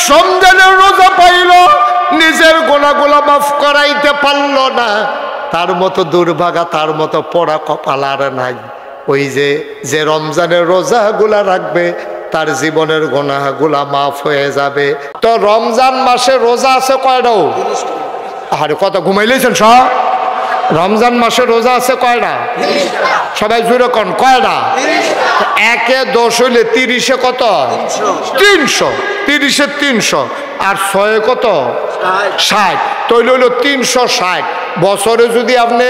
রমজানের রোজা পাইল, নিজের গোনাগুলা মাফ করাইতে পারল না, তার মতো দুর্ভাগা, তার মতো পোড়া কপাল আর নাই। ওই যে রমজানের রোজাগুলা রাখবে তার জীবনের গুনাহগুলা মাফ হয়ে যাবে। তো রমজান মাসে রোজা আছে কয়টাও? আরে কত ঘুমাইলেছেন সব? রমজান মাসে রোজা আছে কয়টা? সবাই জুড়ে কোন কয়টা? একে 10 হইলে 30-এ কত? 300। 30-এ 300 আর 6-এ কত? 60। তৈলে হইল 360। বছরে যদি আপনি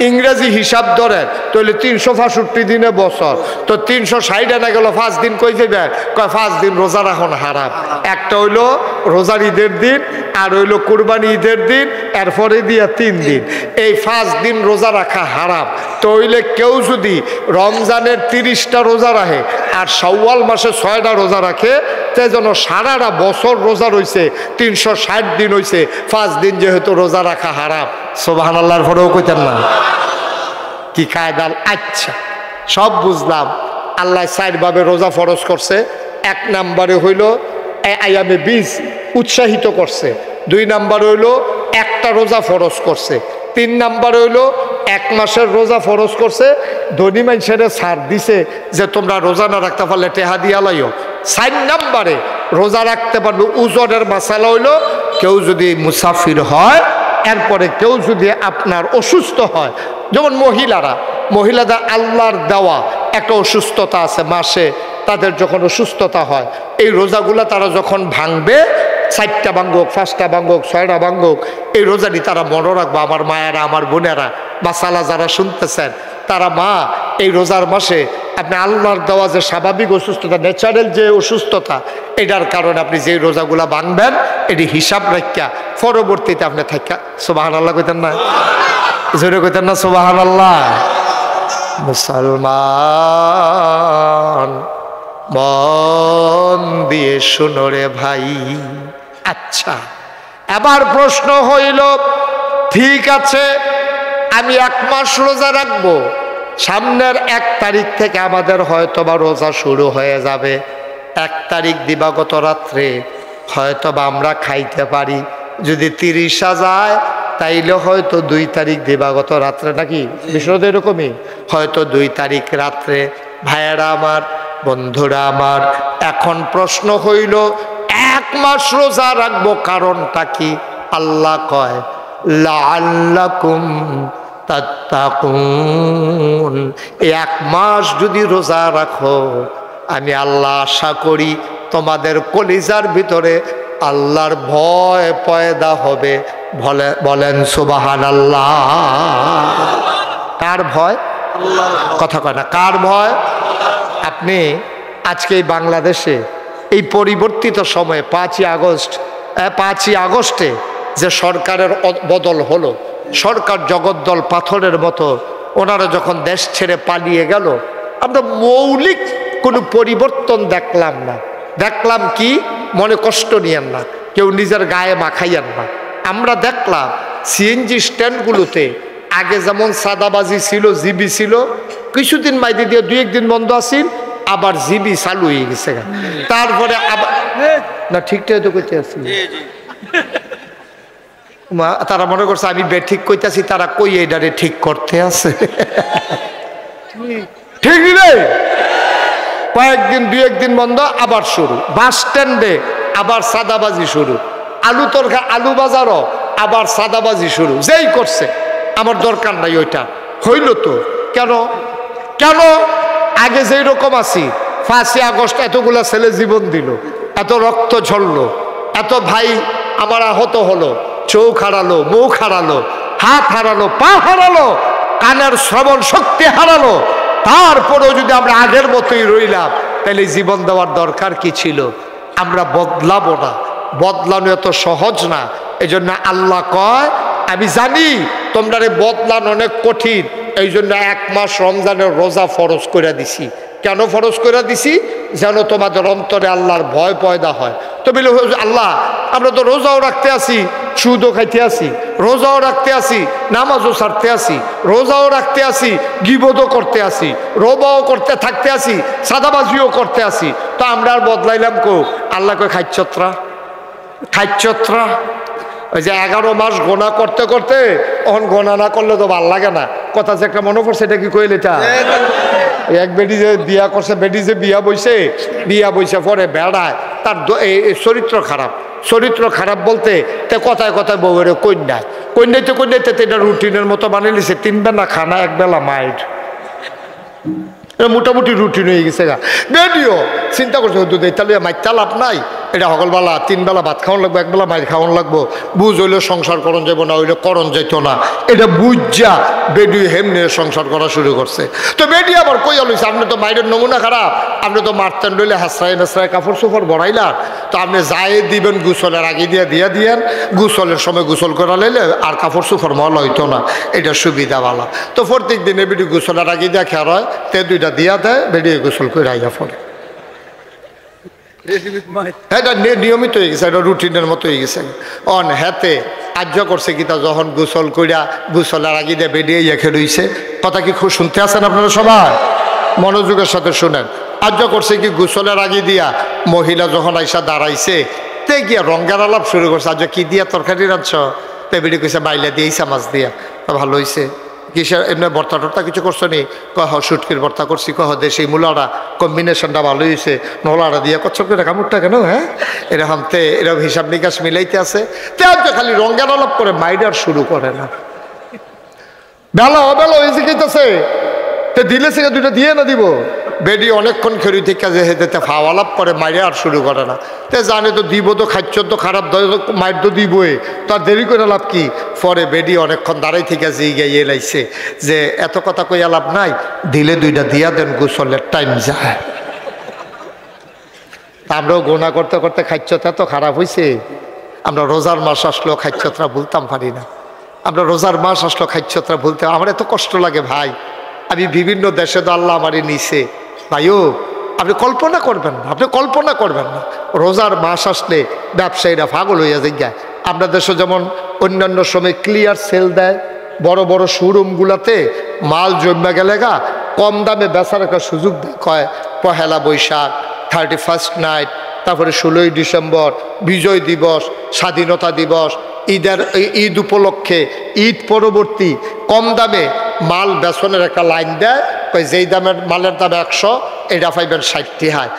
ইংরেজি হিসাব ধরেন তাহলে 365 দিনে বছর। তো 360 আনা গেল 5 দিন কই যাবে? কয় 5 দিন রোজা রাখুন হারাম। একটা হইল রোজার ঈদের দিন, আর হইল কুরবানি ঈদের দিন, এরপরে দিয়া 3 দিন। এই 5 দিন রোজা রাখা হারাম। তো হইলে কেউ যদি রমজানের 30টা রোজা রাখে আর শাওয়াল মাসে 6টা রোজা রাখে, তাই যেন সারাটা বছর রোজা রয়েছে, 360 দিন হয়েছে, 5 দিন যেহেতু রোজা রাখা হারাম। সুবহানাল্লাহর পরেও কইতেন না কি কায়দাল? আচ্ছা, সব বুঝলাম। আল্লাহ 4 ভাবে রোজা ফরজ করছে। 1 নম্বরে হইল আয়ামে বীজ উৎসাহিত করছে। 2 নম্বর হইল একটা রোজা ফরজ করছে। 3 নম্বর হইল 1 মাসের রোজা ফরজ করছে। ধনী মানুষের ছাড় দিছে যে তোমরা রোজা না রাখতে পারলে টেহা দিয়া লাইও। 4 নম্বরে রোজা রাখতে পারবে। ওজনের মাসালা হইল কেউ যদি মুসাফির হয়, এরপরে কেউ যদি আপনার অসুস্থ হয়, যেমন মহিলাদের আল্লাহর দেওয়া একটা অসুস্থতা আছে মাসে, তাদের যখন অসুস্থতা হয় এই রোজাগুলা তারা যখন ভাঙবে, 4টা ভাঙ্গুক, 5টা ভাঙ্গুক, 6টা ভাঙ্গুক, এই রোজাটি তারা মনে রাখবো। আমার মায়েরা, আমার বোনেরা, মাসালা যারা শুনতেছেন তারা, মা এই রোজার মাসে আপনি আল্লাহর দেওয়া যে স্বাভাবিক অসুস্থতা, ন্যাচারাল যে অসুস্থতা, এটার কারণে আপনি যে রোজাগুলা ভাঙবেন এটি হিসাব রাখিয়া পরবর্তীতে আপনি থাকা। সুবহানাল্লাহ কইতেন না? জোরে কইতেন না সুবহানাল্লাহ? মুসলমান মন দিয়ে শুনো রে ভাই। আচ্ছা, এবার প্রশ্ন হইল, ঠিক আছে আমি 1 মাস রোজা রাখবো, সামনের 1 তারিখ থেকে আমাদের হয়তোবা রোজা শুরু হয়ে যাবে। 1 তারিখ দিবাগত রাত্রে হয়তোবা আমরা খাইতে পারি। যদি 30 যায় তাইলে হয়তো 2 তারিখ দিবাগত রাত্রে, নাকি বিষয়টা এরকমই, হয়তো 2 তারিখ রাত্রে। ভাইয়েরা আমার, বন্ধুরা আমার, এখন প্রশ্ন হইল 1 মাস রোজা রাখবো, কারণটা কি? আল্লাহ কয় লাআল্লাকুম তাত্তাকুন। 1 মাস যদি রোজা রাখো, আমি আল্লাহ আশা করি তোমাদের কলিজার ভিতরে আল্লাহর ভয় পয়দা হবে। বলেন সুবহানাল্লাহ। কার ভয়? কথা কয় না, কার ভয়? আপনি আজকে এই বাংলাদেশে এই পরিবর্তিত সময়ে 5ই আগস্টে যে সরকারের বদল হলো, সরকার জগদ্দল পাথরের মতো, ওনারা যখন দেশ ছেড়ে পালিয়ে গেল, আমরা মৌলিক কোনো পরিবর্তন দেখলাম না। দেখলাম কি? মনে কষ্ট নিয়েন না, কেউ নিজের গায়ে মাখাইয়েন না। আমরা দেখলাম সিএনজি স্ট্যান্ডগুলোতে আগে যেমন সাদাবাজি ছিল, জিবি ছিল, কিছুদিন মাইদি দিয়ে 2-1 দিন বন্ধ আছিল, আবার জিবি চালু হয়ে গেছে। তারপরে আবার না, ঠিকঠাক তো করতে আসছি, তারা মনে করছে আমি ঠিক কইতাছি, তারা কই এটারে ঠিক করতে আছে। ঠিক নেই, কয়েকদিন 2-1 দিন বন্ধ, আবার শুরু। বাস স্ট্যান্ডে আবার সাদাবাজি শুরু, আলু তরকা, আলু বাজারও আবার সাদাবাজি শুরু। যেই করছে, আমার দরকার নাই ওইটা। হইল তো কেন? আগে যেই রকম আছি, 5ই আগস্ট এতগুলা ছেলে জীবন দিল, এত রক্ত ঝরলো, এত ভাই আমার আহত হলো, চোখ হারালো, মুখ হারালো, হাত হারালো, পা হারালো, কানের শ্রবণ শক্তি হারালো, তারপরেও যদি আমরা আগের মতোই রইলাম, তাহলে জীবন দেওয়ার দরকার কি ছিল? আমরা বদলাবো না, বদলানো এত সহজ না। এই জন্য আল্লাহ কয়, আমি জানি তোমরা বদলানো অনেক কঠিন, এই জন্য 1 মাস রমজানের রোজা ফরজ করে দিছি। কেন ফরজ করে দিছি? যেন তোমাদের অন্তরে আল্লাহর ভয় পয়দা হয়। তো বলে আল্লাহ, আমরা তো রোজাও রাখতে আসি, সুদও খাইতে আসি, রোজাও রাখতে আসি, নামাজও ছাড়তে আসি, রোজাও রাখতে আসি, গিবতও করতে আসি, রোবাও করতে থাকতে আসি, সাদাবাজিও করতে আসি, তো আমরা আর বদলাইলাম কো? আল্লাহ কয় খাইছত্রা, খাচ্ছত্রা ওই যে 11 মাস গোনা করতে করতে তখন গোনা না করলে তো ভাল লাগে না। কথা যে একটা মনে পড়ছে, এটা কি কইলে এটা এক বেটি যে বিয়া করছে, বেটি যে বিয়া বইছে পরে বেড়ায়, তার এই চরিত্র খারাপ। চরিত্র খারাপ বলতে তে কথায় কথায় বউয়ের কন্যাইতে এটা রুটিনের মতো বানিয়ে নিছে। 3 বেলা খানা, 1 বেলা মাইট, মোটামুটি রুটিন হয়ে গেছে গা। বেডিও চিন্তা করছে দুধ তাহলে মাইরটা লাভ নাই, এটা সকলবেলা 3 বেলা ভাত খাওয়ান লাগবো, 1 বেলা মাইর খাওয়ান লাগবো। বুঝ হইলে সংসার করণ যাবো না, হইলে করণ যাইতো না। এটা বুঝা বেডি হেমনে সংসার করা শুরু করছে। তো বেডি আবার কইয়া লইছে, আপনি তো মাইরের নমুনা খারাপ, আপনি তো মারতেন রইলে হাসরাই নাসরাই কাপড় চোপড় বড়াইলা, তো আপনি যাই দিবেন গোসলের আগে দিয়েন, গোসলের সময় গোসল করা লাইলে আর কাপড় চোপড় মহল হইতো না। এটা সুবিধা ভালো। তো প্রত্যেক দিনে বেডি গোসলের আগে দিয়া খেয়ার হয়, তে 2টা দিয়া দেয়, বেডি গোসল করে আইয়া পড়ে। এটা নিয়মিত হয়ে গেছে, এটা রুটিনের মতো হয়ে গেছে। অন হাতে আর্য করছে কিতা, যখন গোসল কইরা গোসলের আগে দিয়ে বেরিয়ে এখে রইছে। কথা কি খুব শুনতে আছেন আপনারা সবাই? মনোযোগের সাথে শুনেন। আর্য করছে কি, গোসলের আগে দিয়া মহিলা যখন আইসা দাঁড়াইছে, তে গিয়া রঙ্গের আলাপ শুরু করছে। আর্য কি দিয়া তরকারি রাঁধছ? তে বেরিয়ে কইছে বাইলা দিয়েছে, মাছ দিয়া। ভালো হয়েছে। কিসের এমনি ভর্তা টর্তা কিছু করছো নি? কহ সুটকির ভর্তা করছি। কহ দেশি মূলাটা কম্বিনেশনটা ভালো হয়েছে, নলাটা দিয়ে কচ্ছপ করে কামড়টা কেন? হ্যাঁ, এরকম এরকম হিসাব নিকাশ মিলাইতে আছে। তে আজ খালি রঙ্গের আলাপ করে মাইডার শুরু করে না। বেলা হয়েছে গেছে, তে দিলে সে 2টা দিয়ে না দিব। বেডি অনেকক্ষণ খেরি থেকে যে হেঁটে ফাওয়ালাপ করে মাইরে আর শুরু করে না। তে জানে তো দিব, তো খাচ্ছ তো খারাপ, মাইর তো দিবই, তার দেরি করে লাভ কি? পরে বেডি অনেকক্ষণ দাঁড়াই থেকে যে গিয়ে লাইছে যে এত কথা কইয়া লাভ নাই, দিলে 2টা দিয়া দেন, গোসলের টাইম যায়। আমরাও গোনা করতে করতে খাচ্ছতা তো খারাপ হয়েছে। আমরা রোজার মাস আসলো খাচ্ছতরা ভুলতাম পারি না। আমরা রোজার মাস আসলো খাচ্ছতরা ভুলতে আমার এত কষ্ট লাগে ভাই। আমি বিভিন্ন দেশে তো আল্লাহ আমারই নিছে ভাইও, আপনি কল্পনা করবেন না, রোজার মাস আসলে ব্যবসায়ীরা পাগল হইয়া যায়। আমরা দেশে যেমন অন্যান্য সময় ক্লিয়ার সেল দেয়, বড় বড় শোরুমগুলাতে মাল জমা গেলে গা কম দামে বেচার একটা সুযোগ কয়। 1 বৈশাখ, 31st নাইট, তারপরে 16ই ডিসেম্বর, বিজয় দিবস, স্বাধীনতা দিবস, ঈদ উপলক্ষে, ঈদ পরবর্তী কম দামে মাল বেচনের একটা লাইন দেয়। যেই দামের মালের দাম 100, এটা পাইবেন 60 টাকায়।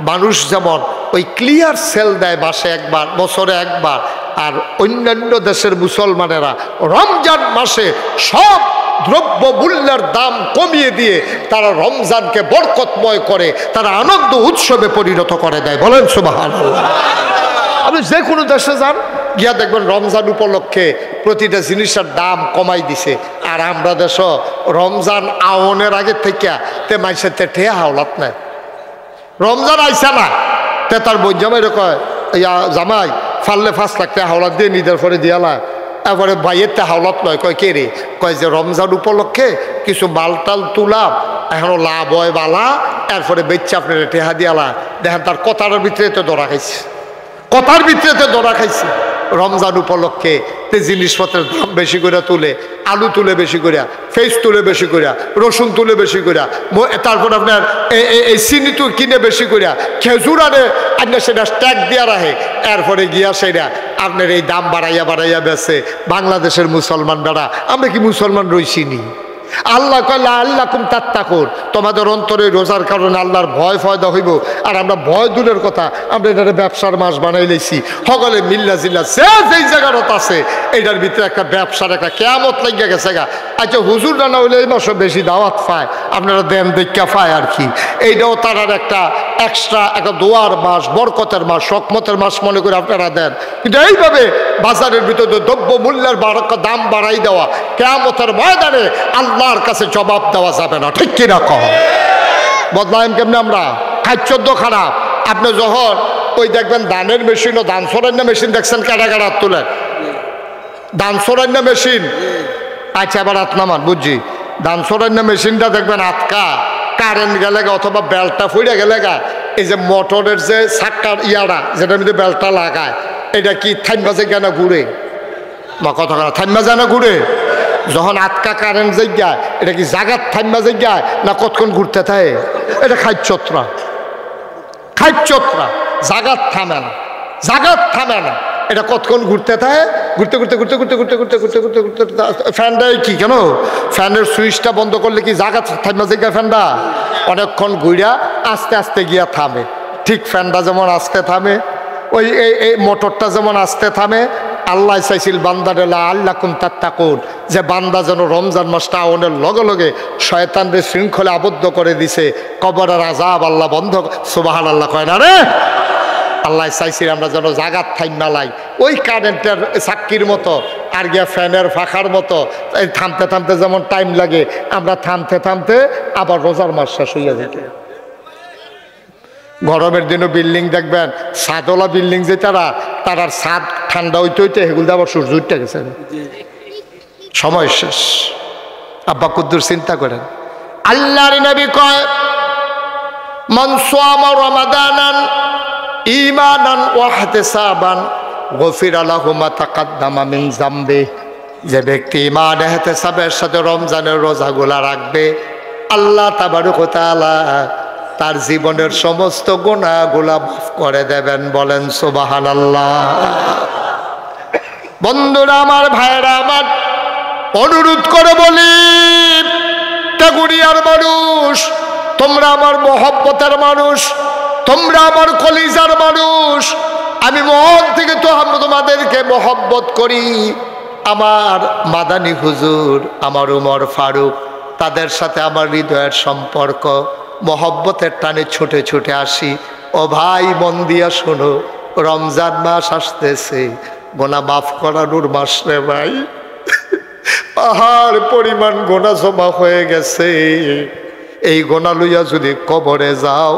মানুষ যেমন ওই ক্লিয়ার সেল দেয় মাসে একবার, বছরে একবার, আর অন্যান্য দেশের মুসলমানেরা রমজান মাসে সব দ্রব্য মূল্যের দাম কমিয়ে দিয়ে তারা রমজানকে বরকতময় করে, তারা আনন্দ উৎসবে পরিণত করে দেয়। বলেন সুবহানাল্লাহ। আপনি যে কোনো দেশে যান, গিয়া দেখবেন রমজান উপলক্ষে প্রতিটা জিনিসের দাম কমাই দিছে। আর আমরা দেশ রমজান আওনের আগে থেকে তে মাইসের তে হাওলাত নাই। রমজান আইসা না, তে তার বোন জামাই কয়, ইয়া জামাই ফাললে 5 লাখ টাকা হাওলাত দিয়ে নিদের পরে দিয়ালা। এবারে ভাইয়ের তে হাওলাত নয়। কয় কে রে? কয় যে রমজান উপলক্ষে কিছু মালটাল তুলাম, এখনো লাভ হয় বালা, এরপরে বেচে আপনার টেহা দিয়ালা। দেখেন তার কথার ভিতরে তো ধরা খাইছে, রমজান উপলক্ষে তে জিনিসপত্রের দাম বেশি করে তুলে, আলু তুলে বেশি করে, ফেস তুলে বেশি করে, রসুন তুলে বেশি করে, তারপর আপনার এই চিনি তো কিনে বেশি করে, খেজুর আনে আপনার সেটা স্ট্যাক দিয়া রাখে, এরপরে গিয়া সেটা আপনার এই দাম বাড়াইয়া বেছে। বাংলাদেশের মুসলমান বেড়া, আমরা কি মুসলমান রইছিনি? আল্লাহ কয় আল্লাকুম তাত্তাকুন, তোমাদের অন্তরে রোজার কারণে আল্লাহর ভয় ফয়দা হইব। আর আমরা ভয় দূরের কথা, আমরা এটারে ব্যবসার মাস বানাই লেছি। সকলে মিল্লা জিল্লা যেই জায়গারত আছে, এটার ভিতরে একটা ব্যবসার একটা কেয়ামত লাগিয়া গেছে গা। আচ্ছা হুজুর না হইলে এই মাসে বেশি দাওয়াত পায়, আপনারা দেন দেখা পায় আর কি। এইটাও তারার একটা এক্সট্রা একটা দোয়ার মাস, বরকতের মাস, রহমতের মাস মনে করে আপনারা দেন। কিন্তু এইভাবে বাজারের ভিতরে দ্রব্য মূল্যের দাম বাড়াই দেওয়া, কেয়ামতের ময়দানে আল্লাহর কাছে জবাব দেওয়া যাবে না। ঠিক কিনা কহ? বদলাইম কেমনে আমরা? খাদ্য খারাপ। আপনি যখন ওই দেখবেন দানের মেশিন ও দান সরান্য মেশিন দেখছেন, কাটা তুলে দান সরান্য মেশিন। আচ্ছা এবার নামান বুঝছি, দান সরান্য মেশিনটা দেখবেন আটকা, কারেন্ট গেলে গা অথবা বেলটা ফুড়ে গেলে গা, এই যে মোটরের যে চাক্কার ইয়ারা যেটার মধ্যে বেলটা লাগায়, এটা কি থাইমা যায় না ঘুরে? বা কথা থাইমা যায় না ঘুরে? যখন আটকা কারেন্ট জায়গায়, এটা কি জাগাত থাইমা জায়গায় না কতক্ষণ ঘুরতে থাকে? এটা খাচ্ছত্রা, জাগাত থামে না, এটা কতক্ষণ ঘুরতে থাকে, ঘুরতে ঘুরতে ঘুরতে ঘুরতে ঘুরতে ঘুরতে ঘুরতে ঘুরতে ঘুরতে ফ্যানটাই কি কেন ফ্যানের সুইচটা বন্ধ করলে কি জায়গা থাকবে জায়গা ফ্যানটা অনেকক্ষণ ঘুরিয়া আস্তে আস্তে গিয়া থামে। ঠিক ফ্যানটা যেমন আস্তে থামে, ওই এই মোটরটা যেমন আস্তে থামে, আল্লাহ চাইছিল বান্দারে আল্লাহ কুন তাত্তাকুন, যে বান্দা যেন রমজান মাসটা আওনের লগে লগে শয়তানদের শৃঙ্খলে আবদ্ধ করে দিছে, কবরের আযাব আল্লাহ বন্ধ। সুবহানাল্লাহ কয় না রে? আল্লাহ চাইছিল আমরা যেন জাগাত থাইমা লাই, ওই কারেন্টের চাক্কির মতো আর গিয়া ফ্যানের ফাঁকার মতো থামতে থামতে যেমন টাইম লাগে, আমরা থামতে থামতে আবার রোজার মাস শেষ হইয়া যেত। গরমের দিনও বিল্ডিং দেখবেন, ছাদওয়ালা বিল্ডিং যে তারার ছাদ ঠান্ডা হইতে হইতে হেগুল আবার সূর্য উঠতে গেছে, সময় শেষ। আব্বা কুদ্দুর চিন্তা করেন, আল্লাহর নবী কয় মান সামা রমাদানান ঈমানান ওয়া ইহতিসাবান গফিরা লাহু মা তাকাদ্দামা মিন যামবি, যে ব্যক্তি ঈমান ইহতিসাবের সাথে রমজানের রোজাগুলা রাখবে, আল্লাহ তাবারক ওয়া তাআলা তার জীবনের সমস্ত গুনাহগুলা মাফ করে দেবেন। বলেন সুবহানাল্লাহ। বন্ধুরা আমার, ভাইরা আমার, অনুরোধ করে বলি, টাকুরিয়ার মানুষ, তোমরা আমার মহব্বতের মানুষ, তোমরা আমার কলিজার মানুষ, আমি মন থেকে তো তোমাদেরকে মহব্বত করি। আমার মাদানী হুজুর, আমার উমর ফারুক, তাদের সাথে আমার হৃদয়ের সম্পর্ক, মহব্বতের টানে ছুটে ছুটে আসি। ও ভাই, মন দিয়া শোনো, রমজান মাস আসতেছে, গোনা মাফ করানোর মাস রে ভাই। পাহাড় পরিমাণ গোনা জমা হয়ে গেছে। এই গোনা লইয়া যদি কবরে যাও,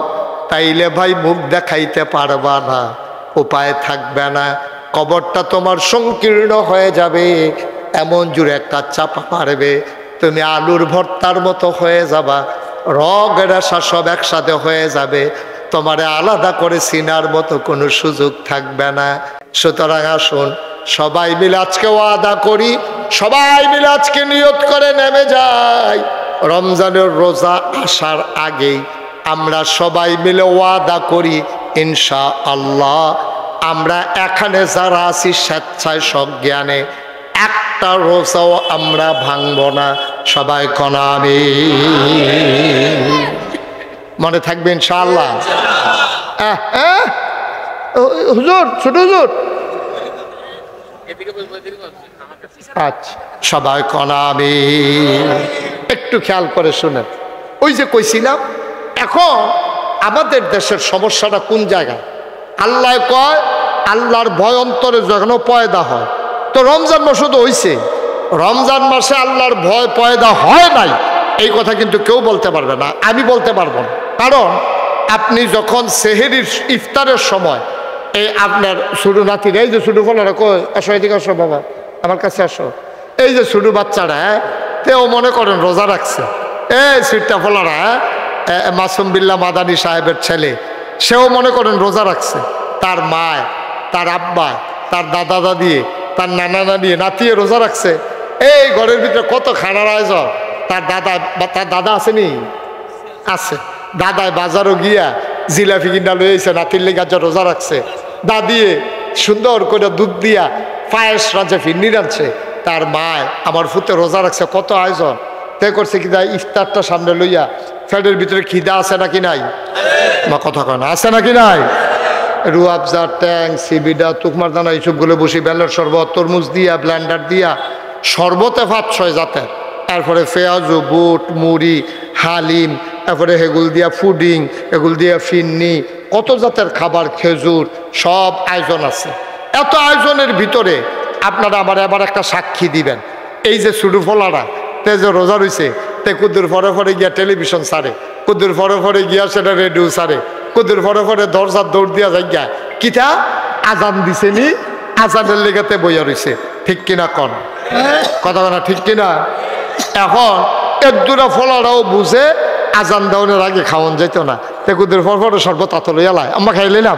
তাইলে ভাই মুখ দেখাইতে পারবা না, উপায় থাকবে না, কবরটা তোমার সংকীর্ণ হয়ে যাবে, এমন জুড়ে একটা চাপা মারবে, তুমি আলুর ভর্তার মতো হয়ে যাবা, রগ রেশা সব একসাথে হয়ে যাবে, তোমারে আলাদা করে চিনার মতো কোনো সুযোগ থাকবে না। সুতরাং আসুন সবাই মিলে আজকে ওয়াদা করি, সবাই মিলে আজকে নিয়ত করে নেমে যাই, রমজানের রোজা আসার আগেই আমরা সবাই মিলে ওয়াদা করি, ইনশাআল্লাহ আমরা এখানে যারা আছি স্বেচ্ছায় সজ্ঞানে একটা রোজাও আমরা ভাঙব না। সবাই কনামি মনে থাকবে ইনশাআল্লাহ। হুজুর, ছোট হুজুর, আচ্ছা সবাই কনামি, একটু খেয়াল করে শুনেন। ওই যে কইছিলাম, এখন আমাদের দেশের সমস্যাটা কোন জায়গায়? আল্লাহ কয় আল্লাহর ভয় অন্তরে যখন পয়দা হয়, তো রমজান মাসও তো হইছে, রমজান মাসে আল্লাহর ভয় পয়দা হয় নাই এই কথা কিন্তু কেউ বলতে পারবে না, আমি বলতে পারবো না। কারণ আপনি যখন সেহেরির ইফতারের সময় এই আপনার ছোটো নাতিরা, এই যে ছোটো ফলারা, কই আসো এদিকে আসো বাবা, আমার কাছে আসো, এই যে ছোটো বাচ্চারা, তেও মনে করেন রোজা রাখছে, এই সিটটা ফলারা, মাসুম বিল্লাহ মাদানী সাহেবের ছেলে, সেও মনে করেন রোজা রাখছে, তার মা, তার আব্বা, তার দাদা দাদি, তার নানা নানি, নাতিয়ে রোজা রাখছে, এই ঘরের ভিতরে কত খানার আয়োজন। তার দাদা আসেনি? আছে। দাদায় বাজারও গিয়া জিলাপি কিনা লইছে, নাতির লেগে রোজা রাখছে, দাদিয়ে সুন্দর করে দুধ দিয়া পায়েস রাঁধছে, ফিরনি রাঁধছে, তার মায় আমার ফুতে রোজা রাখছে, কত আয়োজন। তে করছে কি দেয়, ইফতারটা সামনে লইয়া ফ্যাটের ভিতরে খিদা আছে নাকি নাই? মা কথা কয় না, আছে নাকি নাই? রুয়াবজা, ট্যাং, সিবিডা, তুকমার দানা, এইসবগুলো বসি, বেলের শরবত, তরমুজ দিয়া, ব্লেন্ডার দিয়া, শরবতে 5-6 জাতের, তারপরে পেঁয়াজু, বুট, মুড়ি, হালিম, তারপরে হেগুল দিয়া ফুডিং, এগুল দিয়া ফিন্নি, কত জাতের খাবার, খেজুর, সব আয়োজন আছে। এত আয়োজনের ভিতরে আপনারা আমার এবার একটা সাক্ষী দিবেন। এই যে ছোটো ফলারা তে যে রোজা রয়েছে, তে কুদ্দুর ফরে ফরে গিয়া টেলিভিশন সারে, কুদ্দুর ফরে ফরে গিয়া সেটা রেডিও সারে, কুদ্দুর ফরে ফরে দরজার দৌড় দিয়া যাই গা, কিটা আজান দিছে নি, আজানের লেগাতে বইয়া রয়েছে, ঠিক কিনা কন? কথা বলা ঠিক কিনা? এখন এক দুটা ফলারাও বুঝে আজান দেওয়ার আগে খাওয়ান যেত না, তে কুদ্দুর ফর ফরে শরবত আতল ইয়ালাই আমরা খাই লইলাম,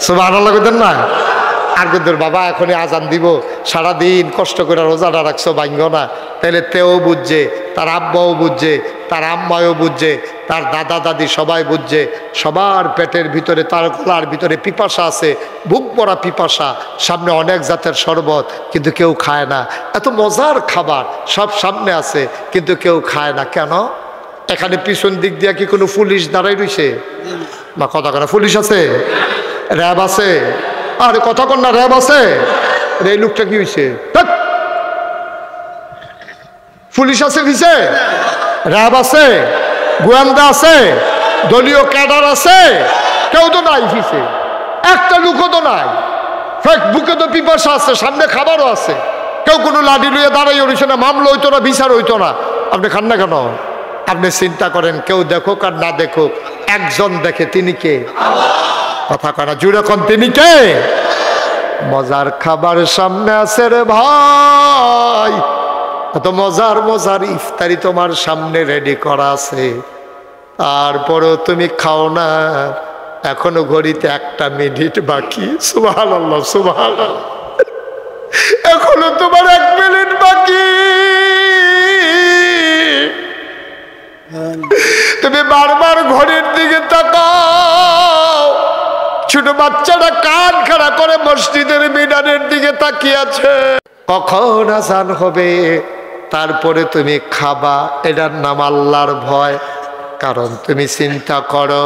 সুবহানাল্লাহ কইতেন না? আর কিন্তু বাবা এখনই আজান দিব, সারাদিন কষ্ট করে রোজাটা রাখছো ভাঙ্গ না। তাহলে তেও বুঝছে, তার আব্বাও বুঝছে, তার আম্মাও বুঝছে, তার দাদা দাদি সবাই বুঝছে, সবার পেটের ভিতরে, তার গলার ভিতরে পিপাসা আছে, বুক ভরা পিপাসা, সামনে অনেক জাতের শরবত, কিন্তু কেউ খায় না। এত মজার খাবার সব সামনে আছে, কিন্তু কেউ খায় না কেন? এখানে পিছন দিক দিয়ে কি কোনো পুলিশ দাঁড়াই রইছে? না কথা কনা পুলিশ আছে, র্যাব আছে, আরে কথা কন না, র্যাব আছে। এই লোকটা কি হয়েছে? পুলিশ আছে পিছে, র্যাব আছে, গোয়েন্দা আছে, দলীয় ক্যাডার আছে, কেউ তো নাই পিছে, একটা লোকও তো নাই। বুকে তো পিপাসা আছে, সামনে খাবারও আছে, কেউ কোনো লাঠি লইয়া দাঁড়াই রয়েছে না, মামলা হইতো না, বিচার হইতো না। আপনি খান না কেন? আপনি চিন্তা করেন, কেউ দেখুক আর না দেখুক, একজন দেখে, তিনি কে? কথা কনা জুড়ে কোন, তিনি কে? মজার খাবার সামনে আছে রে ভাই, এত মজার মজার ইফতারি তোমার সামনে রেডি করা আছে, তারপরেও তুমি খাও না। এখনো ঘড়িতে 1 মিনিট বাকি। সুবহানাল্লাহ, সুবহানাল্লাহ, এখনো তোমার 1 মিনিট বাকি। তুমি বারবার ঘড়ির দিকে তাকাও। ছোট বাচ্চারা কান খাড়া করে মসজিদের মিনারের দিকে তাকিয়ে আছে, কখন আজান হবে, তারপরে তুমি খাবা। এটার নাম আল্লাহর ভয়। কারণ তুমি চিন্তা করো,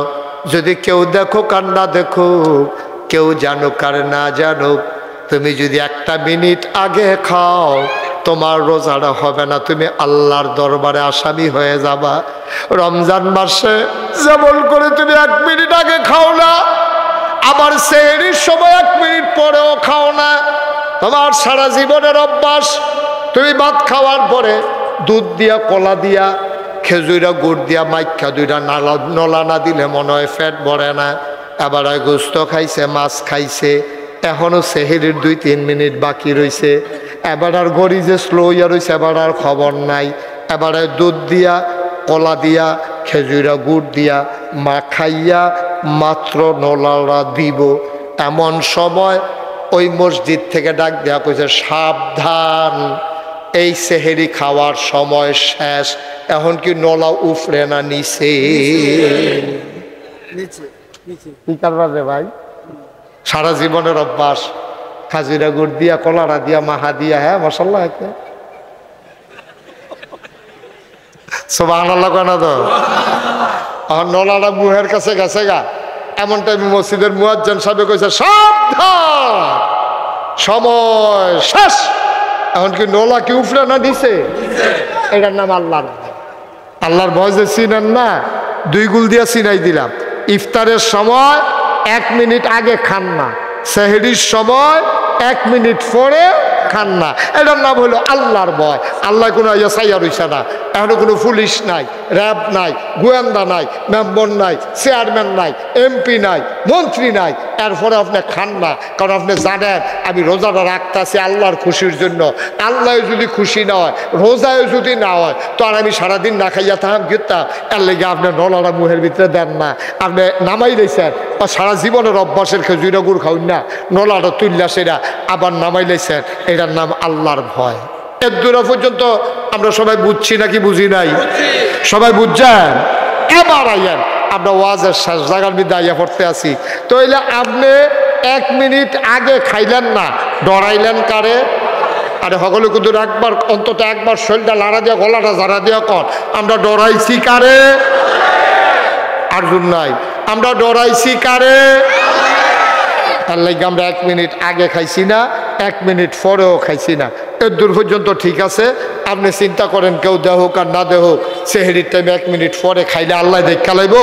যদি কেউ দেখুক আর না দেখুক, কেউ জানুক আর না জানুক, তুমি যদি 1 মিনিট আগে খাও, তোমার রোজাটা হবে না, তুমি আল্লাহর দরবারে আসামি হয়ে যাবা। রমজান মাসে যেমন করে তুমি 1 মিনিট আগে খাও না, আবার সেহরির সময় 1 মিনিট পরেও খাও না, তোমার সারা জীবনের অভ্যাস। তুমি ভাত খাওয়ার পরে দুধ দিয়া, কলা দিয়া, খেজুরা, গুড় দিয়া মাইখা 2টা নলা না দিলে মনে হয় পেট ভরে না। এবার গোস্ত খাইছে, মাছ খাইছে, এখনো সেহরির 2-3 মিনিট বাকি রয়েছে। এবার আর গড়ি যে স্লো ইয়া রয়েছে, এবার আর খবর নাই। এবারে দুধ দিয়া, কলা দিয়া, খেজুরা, গুড় দিয়া মাখাইয়া মাত্র নলারা দিব। এমন সময় ওই মসজিদ থেকে ডাক দেওয়া কইছে, সাবধান, এই সেহেরি খাওয়ার সময় শেষ। এখন কি নলা উফরে না নিচে? কি কারণে ভাই? সারা জীবনের অভ্যাস, খাজুরা, গুড় দিয়া, কলারা দিয়া, মাহা দিয়া, হ্যাঁ মাশাআল্লাহ, সুবহানাল্লাহ কেন তো? নলাটা মুহের কাছে গেছে গা, এমন টাইমে মসজিদের মুয়াজ্জিন সাহেব কইছে, সাবধান, সময় শেষ। এখন কি নলা কি উফরে না নিচে? এটার নাম আল্লাহর ভয়। আল্লাহর ভয় যে চিনেন না, 2 গুল দিয়া চিনাই দিলাম। ইফতারের সময় 1 মিনিট আগে খান না, সেহরির সময় 1 মিনিট পরে খান না। এটার নাম হলো আল্লাহর ভয়। আল্লাহ কোনো সাইয়া রইছে না, এখনো কোনো পুলিশ নাই, র্যাব নাই, গোয়েন্দা নাই, মেম্বার নাই, চেয়ারম্যান নাই, এমপি নাই, মন্ত্রী নাই, এরপরে আপনি খান না। কারণ আপনি জানেন আমি রোজাটা রাখতেছি আল্লাহর খুশির জন্য। আল্লাহ যদি খুশি না হয়, রোজায় যদি না হয়, তো আর আমি সারাদিন না খাইয়া থাকাম গিতাম। এর লেগে আপনি নলাটা মুহের ভিতরে দেন না, আপনি নামাই দিয়েছেন। সারা জীবনের অভ্যাসের খেজুরা, গুড় খাউন না, নলাটা তুললা সেটা আবার নামাই লাইছেন। এটার নাম আল্লাহর ভয়। এর দূরা পর্যন্ত আমরা সবাই বুঝছি নাকি বুঝি নাই? সবাই বুঝছেন? এবার আইয়েন, আমরা ওয়াজের শেষ জায়গার মধ্যে আইয়া পড়তে আছি। তো এলে আপনি 1 মিনিট আগে খাইলেন না, ডরাইলেন কারে? আরে সকলে কিন্তু একবার, অন্তত একবার শরীরটা লাড়া দিয়া, গলাটা জারা দিয়া কর, আমরা ডরাইছি কারে? আর জন্য নাই, আমরা ডরাইছি কারে? তার লাগে আমরা 1 মিনিট আগে খাইছি না, 1 মিনিট পরেও খাইছি না। এর দূর পর্যন্ত ঠিক আছে। আপনি চিন্তা করেন, কেউ দেহক আর না দেহক, সেহরির টাইমে 1 মিনিট পরে খাইলে আল্লাহ দেখা লাইব,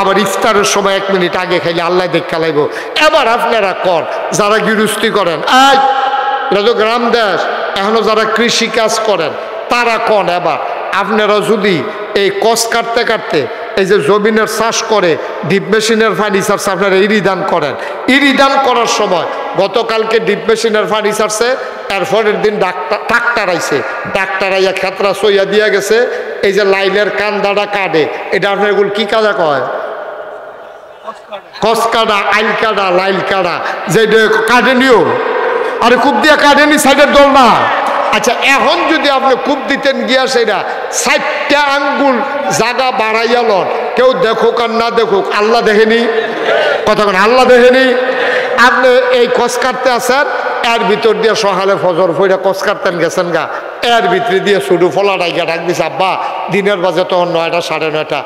আবার ইফতারের সময় 1 মিনিট আগে খাইলে আল্লাহ দেখা লাইব। এবার আপনারা কর, যারা গৃহস্থী করেন, এটা তো গ্রাম দেশ, এখনো যারা কৃষি কাজ করেন তারা কন, এবার আপনারা যদি এই কষ কাটতে কাটতে এই যে জমিনের চাষ করে ডিপ মেশিনের ফার্নিচার আপনারা ইরিদান করেন, ইরিদান করার সময় গতকালকে ডিপ মেশিনের ফার্নিচারছে, এরপরের দিন ট্রাক্টর আইছে, ট্রাক্টর আইয়া খেতরা সইয়া দিয়া গেছে, এই যে লাইনের কান্দাটা কাটে, এটা আপনার এগুলো কি কাজা কয়? কসকাটা, আইল কাটা, লাইল কাটা, যেটা কাটেনিও, আরে কূপ দিয়া কাটেনি সাইডের দল না। আচ্ছা এখন যদি আপনি কূপ দিতেন গিয়া সেটা 4টা আঙ্গুল জাগা বাড়াইয়া লন, কেউ দেখুক আর না দেখুক, আল্লাহ দেখেনি? কতক্ষণ আল্লাহ দেখেনি? আপনি এই কস কাটতে আসেন, এর ভিতর দিয়ে সকালে ফজর ফইরা কস কাটতেন গেছেন গা, এর ভিতরে দিয়ে শুধু ফলা ডাইকা ডাক দিছে, আব্বা দিনের বাজে তখন 9টা 9:30।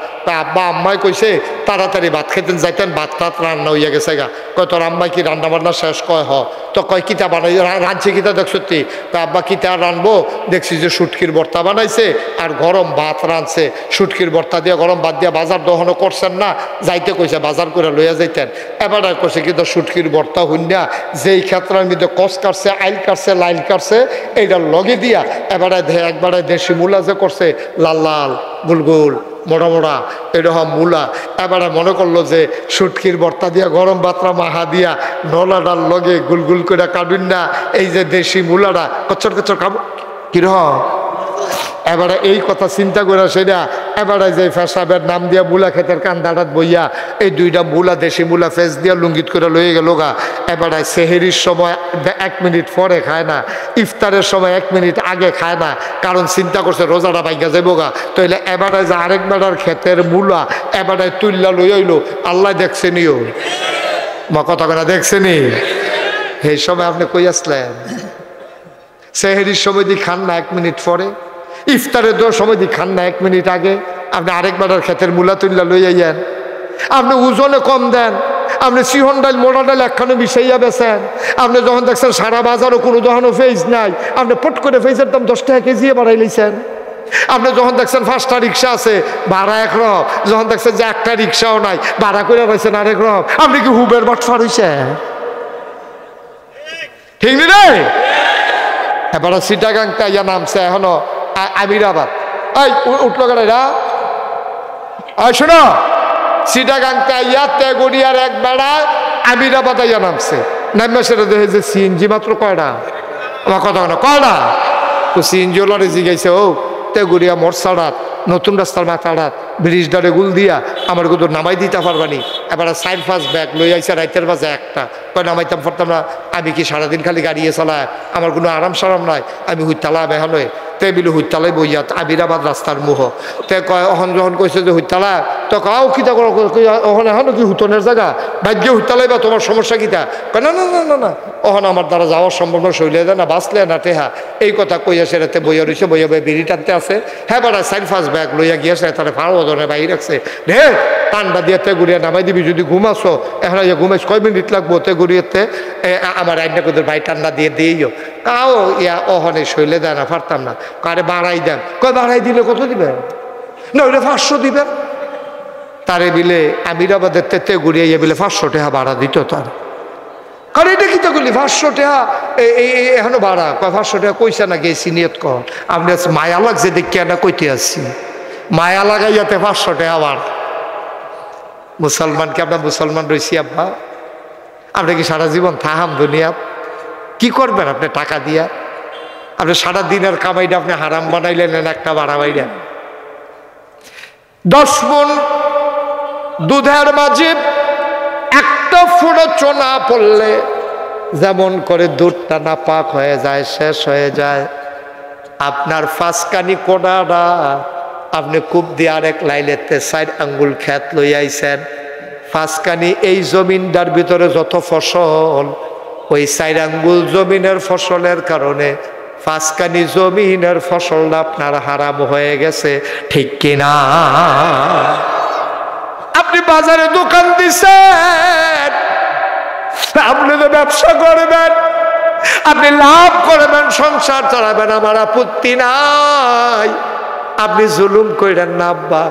আব্বা আম্মাই কইছে তাড়াতাড়ি ভাত খেতেন যাইতেন, ভাত টাত রান্না হইয়া গেছে গা। কয় তোর আম্মাই কি রান্না বান্না শেষ? কয় হ। তো কয় কিতা বানাই রাঁধছে কিতা দেখ সত্যি? আব্বা কিতা রানবো, দেখছি যে শুটকির ভর্তা বানাইছে আর গরম ভাত রাঁধছে, শুটকির ভর্তা দিয়ে গরম ভাত দিয়ে বাজার দহনও করছেন না, যাইতে কইছে বাজার করে লইয়া যাইতেন। এবার কইছে কিন্তু শুটকির ভর্তা হইনা যেই ক্ষেত্রের মধ্যে কস কাটছে, আইল কাটছে, লাইল কাটছে, এইটার লগে দিয়া একবারে দেশি মূলা যে করছে, লাল লাল গোল গোল মোড়া মোড়া এরকম মূলা, এবারে মনে করলো যে শুটকির ভর্তা দিয়া গরম ভাতরা মাহা দিয়া নলাডার লগে গুলগুল করে কাটুন না, এই যে দেশি মূলাটা কচ্চর কচ্চর খাবো কিরকম। এবারে এই কথা চিন্তা করে সেটা এবারে যে ফেসাবের নাম দিয়া মূলা ক্ষেতের কান্দাটাত বইয়া এই 2টা মূলা, দেশি মূলা ফেস দিয়া লুঙ্গিত করে লয়ে গেল গা। এবারে সেহেরির সময় 1 মিনিট পরে খায় না, ইফতারের সময় 1 মিনিট আগে খায় না, কারণ চিন্তা করছে রোজাটা ভাইগা যাবো গা। তাইলে এবারে যে আরেক বেড়ার ক্ষেতের মূলা এবারে তুল্লা লই হইলো, আল্লাহ দেখছেনিও মা কথা কেনা দেখছেনি? এই সময় আপনি কই আসলেন? সেহেরির সময় দিয়ে খান না 1 মিনিট পরে, ইফতারের দেওয়ার সময় দিয়ে খান না 1 মিনিট আগে, আপনি আরেক বেড়ার ক্ষেতের মূলা তুল্লা লই আইয়েন। আপনি ওজনে কম দেন, আপনি সিহন ডাল মোড়া ডাল একখানে মিশাইয়া বেছেন, আপনি যখন দেখছেন সারা বাজারও কোনো দোকানও ফেজ নাই, আপনি পট করে ফেজের দাম 10 টাকা কেজি বাড়াই লইছেন। আপনি যখন দেখছেন 5টা রিক্সা আছে ভাড়া একরকম, যখন দেখছেন যে একটা রিক্সাও নাই ভাড়া করে রয়েছেন আরেক রকম, আপনি কি হুবের বাটফার হইছেন? ঠিক নি রে? এবারে চিটাগাংটা ইয়া নামছে এখনো আমিরাবাদ। এই উঠলো কেনা শোনো, চিটাগাংটা ইয়া তেগুড়িয়ার এক বেড়া আমিরাবাদ ইয়া নামছে, নামে সেটা দেখে যে সিএনজি মাত্র কয়টা, আমার কথা না কয়টা তো সিএনজি ওলারে জিগাইছে, ও তেগুড়িয়া মোরসাড়াত নতুন রাস্তার মাথাড়াত ব্রিজ ডারে গুল দিয়া আমার কিন্তু নামাই দিতে পারবানি। এবার 4-5 ব্যাগ লই আইসে রাইতের বাজে একটা, কয় নামাইতাম পারতাম না, আমি কি সারাদিন খালি গাড়িয়ে চালায়, আমার কোনো আরাম সারাম নাই, আমি হুইতালা বেহানয় তে বিলু হুইতালাই বইয়া আবিরাবাদ রাস্তার মুহ তে কয় অহন যখন কইছে যে হুইতালা তো কাও কিতা করো, ওখানে এখন কি হুতনের জায়গা ভাগ্যে হুইতালাই বা তোমার সমস্যা কিতা? কয় না না না না না, ওখানে আমার দ্বারা যাওয়ার সম্ভব না, শৈলে দেয় না, বাঁচলে না টেহা, এই কথা কইয়া সেরাতে বইয়া রয়েছে, বইয়া বই বিড়ি টানতে আছে। হ্যাঁ বেড়া 4-5 ব্যাগ লইয়া গিয়েছে, তারা ফাড় ওজনে বাইরে রাখছে রে, ঠান্ডা দিয়ে তেগুড়িয়া নামাই দিবি, যদি ঘুমাছো এখন ঘুমাইছ কয় মিনিট লাগবো তেগুড়িয়াতে, আমার আইনা কোদের ভাই ঠান্ডা দিয়ে দিয়েও তাও ইয়া ওহনে শৈলে দেয় না, পারতাম না। কারে বাড়াই দেন, কয় বাড়াই দিলে কত দিবেন? না ওইটা 500 দিবেন। তারে বিলে আমিরাবাদের তেগুড়িয়া ইয়ে বিলে 500 টাকা ভাড়া দিত তার। কারণ এটা কি তো করলি 500 টাকা এখনো ভাড়া, কয় 500 টাকা কইসা না গেছি নিয়ত কর, আপনি মায়া লাগছে দেখি না কইতে আসছি, মায়া লাগাইয়াতে 500 টাকা ভাড়া। মুসলমানকে আমরা মুসলমান রয়েছি আব্বা, আপনি কি সারা জীবন থাহাম দুনিয়াত কি করবেন? আপনি টাকা দিয়া আপনি সারা দিনের কামাইটা আপনি হারাম বানাইলেন, একটা ভাড়া বাইরা। 10 মণ দুধের মাঝে একটা ফোঁটা চোনা পড়লে যেমন করে দুধটা না পাক হয়ে যায়, শেষ হয়ে যায়, আপনার 5 কানি কোনাটা আপনি কূপ দিয়ে আরেক লাইলেতে 4 আঙ্গুল ক্ষেত লই আইছেন, 5 কানি এই জমিনটার ভিতরে যত ফসল, ওই 4 আঙ্গুল জমিনের ফসলের কারণে 5 কানি জমিনের ফসলটা আপনার হারাম হয়ে গেছে, ঠিক কিনা? আপনি বাজারে দোকান দিছেন, আপনি তো ব্যবসা করবেন, আপনি লাভ করবেন, সংসার চালাবেন, আমার আপত্তি নাই, আপনি জুলুম কইরেন না আব্বা,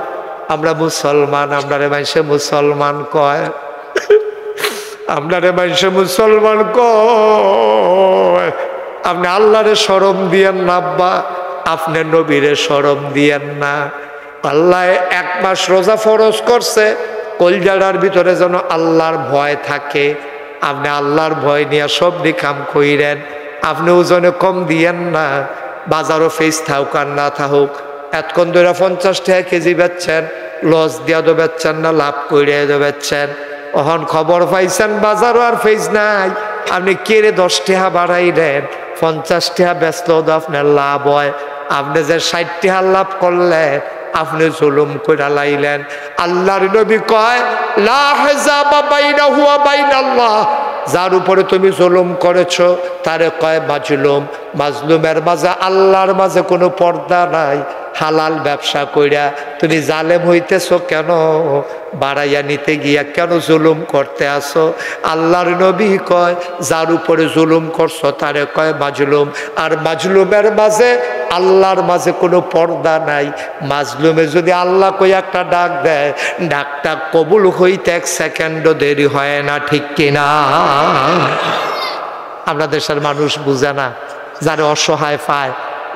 আমরা মুসলমান, আপনারে মানুষে মুসলমান কয়, আপনারে মানুষে মুসলমান কয়, আপনি আল্লাহরে শরম দিয়েন না আব্বা, আপনি নবীরে শরম দিয়েন না। আল্লাহ 1 মাস রোজা ফরজ করছে, কলজাটার ভিতরে যেন আল্লাহর ভয় থাকে, আপনি আল্লাহর ভয় নিয়ে সব কাম কইরেন, আপনি ওজনে কম দিয়েন না, বাজারও ফেস থাকুক আর না থাকুক, এতক্ষণ ধরে 50 টাকা কেজি বেচছেন, লস দিয়া তো বেচছেন না, লাভ করে তো বেচছেন, ওহন খবর পাইছেন বাজারও আর ফেজ নাই, আপনি কেড়ে 10 টাকা বাড়াই দেন, 50 টাকা বেচলেও তো আপনার লাভ হয়। আপনি যে 60 টাকা লাভ করলেন আপনি জুলুম কইরা লাইলেন। আল্লাহর নবী কয় লা হিজাবা বাইনাহু ওয়া বাইনাল্লাহ, যার উপরে তুমি জুলুম করেছো তারে কয় মাজলুম। মাজলুমের মাঝে আল্লাহর মাঝে কোনো পর্দা নাই। হালাল ব্যবসা কইরা তুমি জালেম হইতেছো কেন? বাড়াইয়া নিতে গিয়া কেন জুলুম করতে আসো? আল্লাহর নবী কয় যার উপরে জুলুম করছো তারে কয় মাজলুম। আর মাজলুমের মাঝে আল্লাহর মাঝে কোনো পর্দা নাই। মাজলুমে যদি আল্লাহ কই একটা ডাক দেয়, ডাকটা কবুল হইতে 1 সেকেন্ডও দেরি হয় না, ঠিক কিনা? আমরা দেশের মানুষ বুঝে না, যারা অসহায় পায়,